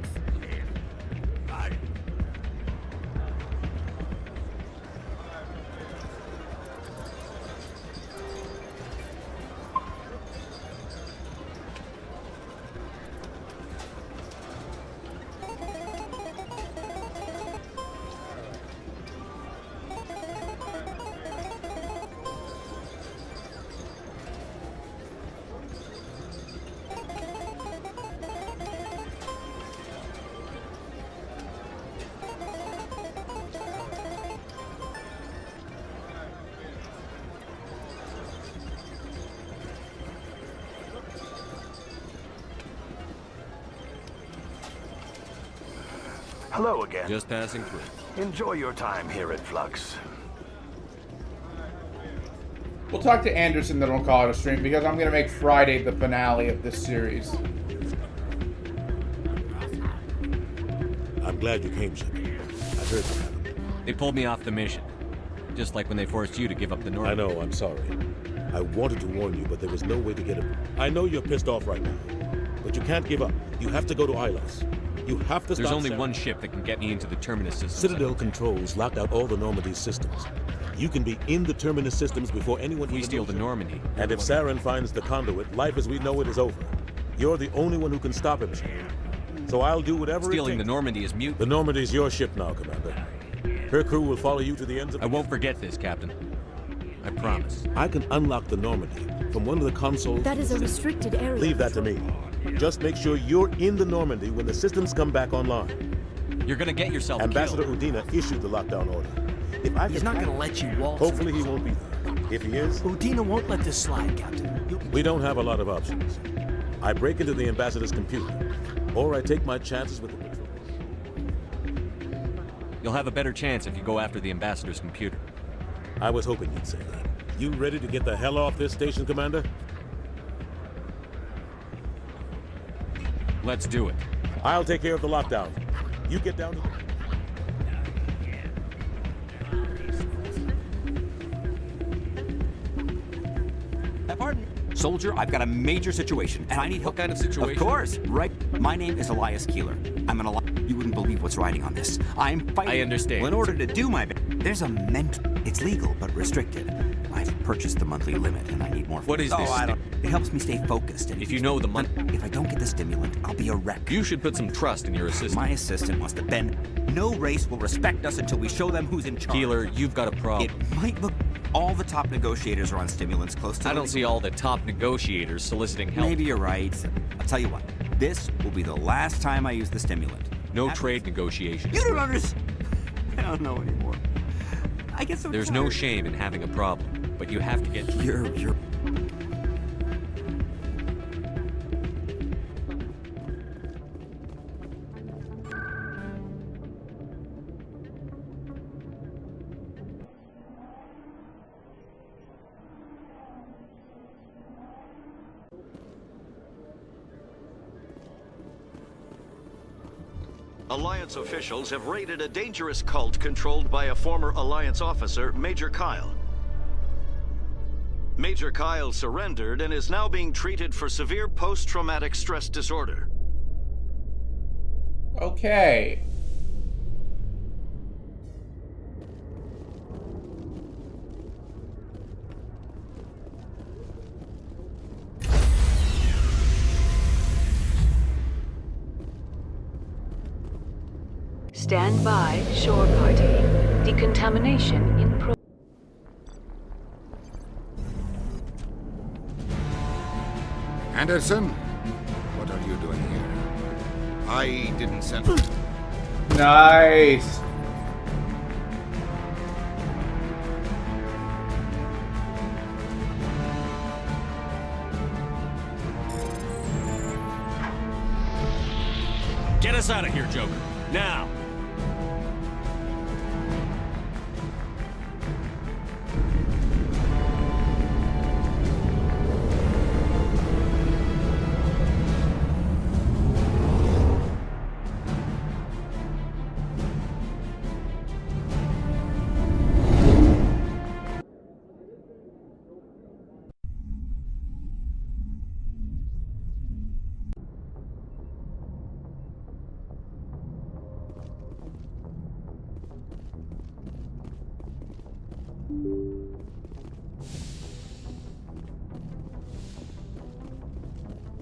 Hello again. Just passing through. Enjoy your time here at Flux. We'll talk to Anderson, then we'll call it a stream, because I'm going to make Friday the finale of this series. I'm glad you came, Shepard. I heard what happened. They pulled me off the mission. Just like when they forced you to give up the North. I know, I'm sorry. I wanted to warn you, but there was no way to get it. I know you're pissed off right now, but you can't give up. You have to go to Ilos. You have to stop. There's only one ship that can get me into the Terminus system. Citadel controls locked out all the Normandy systems. You can be in the Terminus systems before anyone we steal the Normandy. And if Saren finds the conduit, life as we know it is over. You're the only one who can stop him. So I'll do whatever it takes. Stealing the Normandy is mute. The Normandy's your ship now, Commander. Her crew will follow you to the ends of... I won't forget this, Captain. I promise. I can unlock the Normandy from one of the consoles... That is a restricted area. Leave that to me. Just make sure you're in the Normandy when the systems come back online. You're gonna get yourself Ambassador killed. Udina issued the lockdown order. If I He's not gonna let you waltz. Hopefully he won't be there. If he is... Udina won't let this slide, Captain. We don't have a lot of options. I break into the Ambassador's computer, or I take my chances with the patrol. You'll have a better chance if you go after the Ambassador's computer. I was hoping you'd say that. You ready to get the hell off this station, Commander? Let's do it. I'll take care of the lockdown. You get down to... Pardon? Soldier, I've got a major situation, and I need help. What kind of situation? Of course, right. My name is Elias Keeler. I'm an You wouldn't believe what's riding on this. I'm fighting. I understand. Well, in order to do my bit, there's a It's legal, but restricted. I've purchased the monthly limit, and I need more. What is this? I don't. It helps me stay focused. And if you know the money... If I don't get the stimulant, I'll be a wreck. You should put some trust in your assistant. My assistant wants to bend. No race will respect us until we show them who's in charge. Keeler, you've got a problem. It might look... All the top negotiators are on stimulants close to... I don't see all the top negotiators soliciting help. Maybe you're right. I'll tell you what. This will be the last time I use the stimulant. No trade negotiations. You don't understand. I don't know anymore. I get so There's tired. no shame in having a problem, but you have to get... You're... Alliance officials have raided a dangerous cult controlled by a former Alliance officer, Major Kyle. Major Kyle surrendered and is now being treated for severe post-traumatic stress disorder. Okay. Stand by, shore party. Decontamination in progress. Anderson, what are you doing here? I didn't send... Nice. Get us out of here, Joker. Now!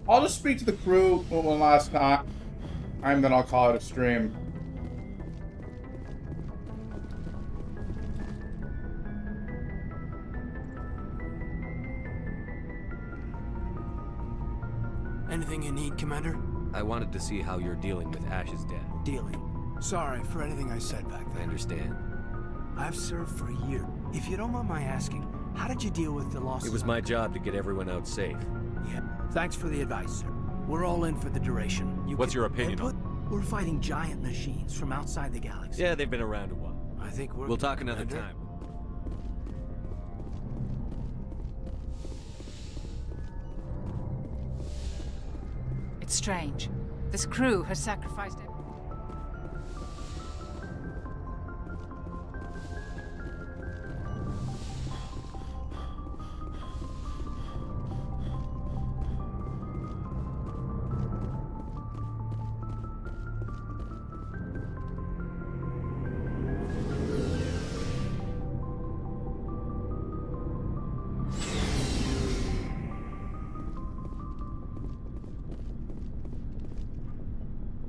I'll just speak to the crew one last time, and then I'll call it a stream. Anything you need, Commander? I wanted to see how you're dealing with Ash's death. Dealing. Sorry for anything I said back then. I understand. I've served for a year. If you don't mind my asking, how did you deal with the loss? It was my job to get everyone out safe. Yeah. Thanks for the advice, sir. We're all in for the duration. What's your opinion on? We're fighting giant machines from outside the galaxy. Yeah, they've been around a while. I think We'll talk another time. It's strange. This crew has sacrificed it.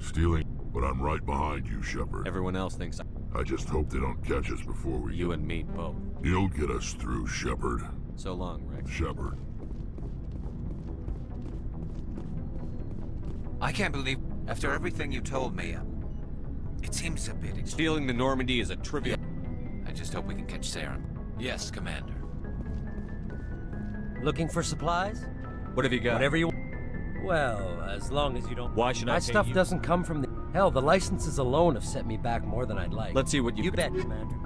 Stealing, but I'm right behind you, Shepard. Everyone else thinks I just hope they don't catch us before we... You and me both. You'll get us through, Shepard. So long, Rex. Shepard. I can't believe, after everything you told me, it seems a bit... Stealing the Normandy is a trivial... I just hope we can catch Saren. Yes, Commander. Looking for supplies? What have you got? Whatever you... Well, as long as you don't... Why should I My pay stuff you? doesn't come from the... Hell, the licenses alone have set me back more than I'd like. Let's see what You bet, Commander.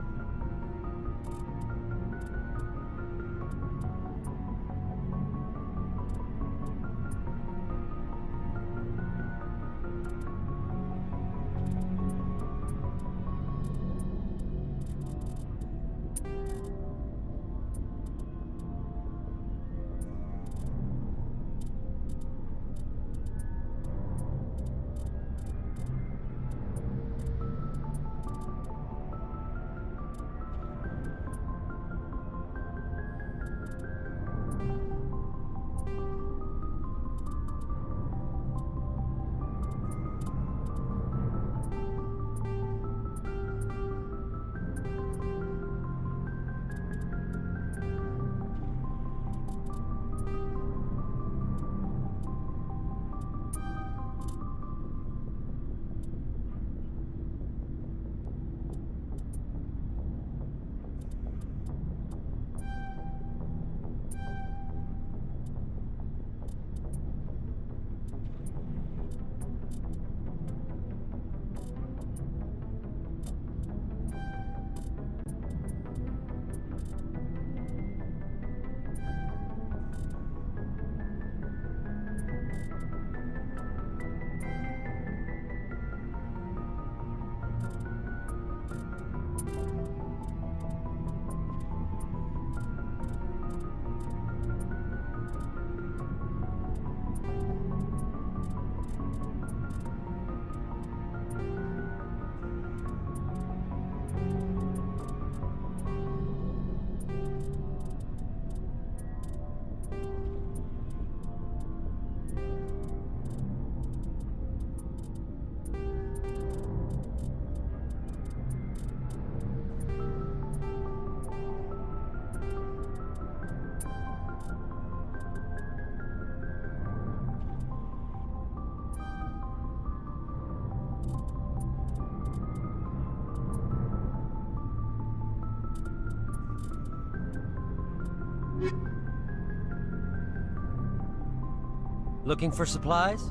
Looking for supplies?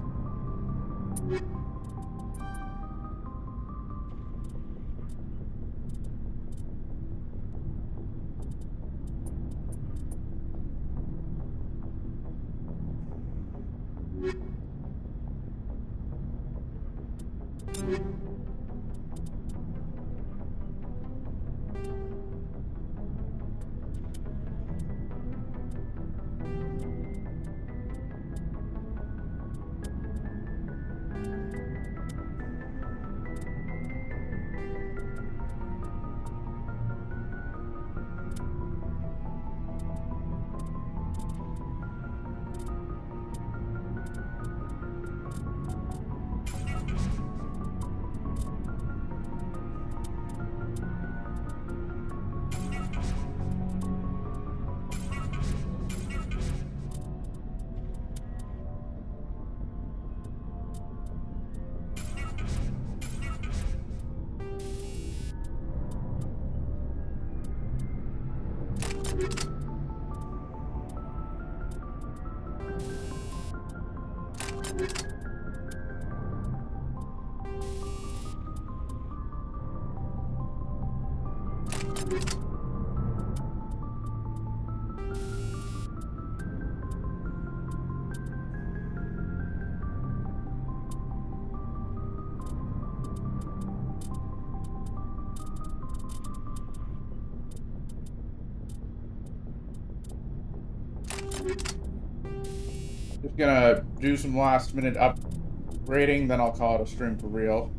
Just gonna do some last minute upgrading, then I'll call it a stream for real.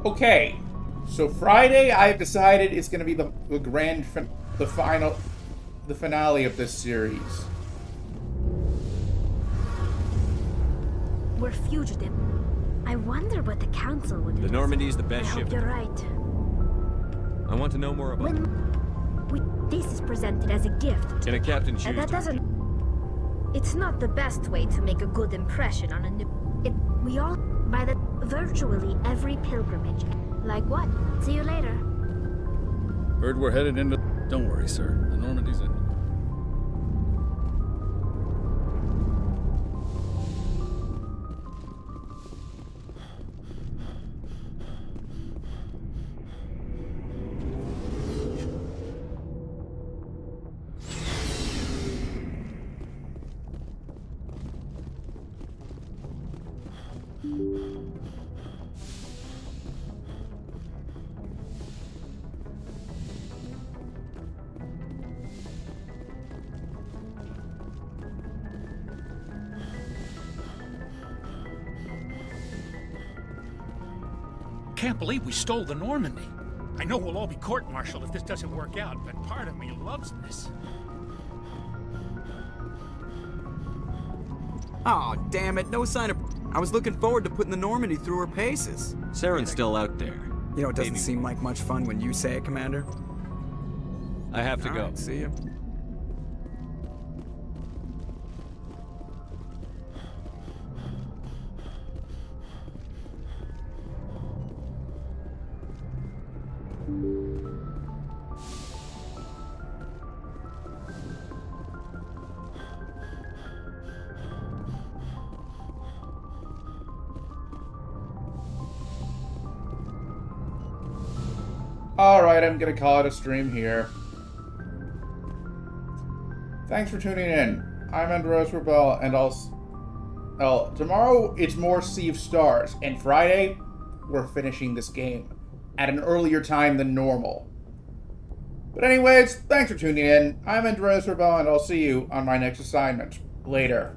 Okay, so Friday I've decided it's going to be the finale of this series. We're fugitive. I wonder what the council would do. The Normandy's the best I ship. hope you're right. I want to know more about it. This is presented as a gift. Can a captain choose? And that doesn't... It's not the best way to make a good impression on a new... We all... By the... Virtually every pilgrimage. Like what? See you later. Heard we're headed into... Don't worry, sir. The Normandy's in. Can't believe we stole the Normandy. I know we'll all be court-martialed if this doesn't work out, but part of me loves this. Oh, damn it, no sign of... I was looking forward to putting the Normandy through her paces. Saren's still out there. You know, it doesn't seem like much fun when you say it, Commander. I have to go. Right, see you. Alright, I'm gonna call it a stream here. Thanks for tuning in. I'm Andros Rebel, and tomorrow it's more Sea of Stars, and Friday, we're finishing this game at an earlier time than normal. But anyways, thanks for tuning in. I'm Andros Rebel, and I'll see you on my next assignment. Later.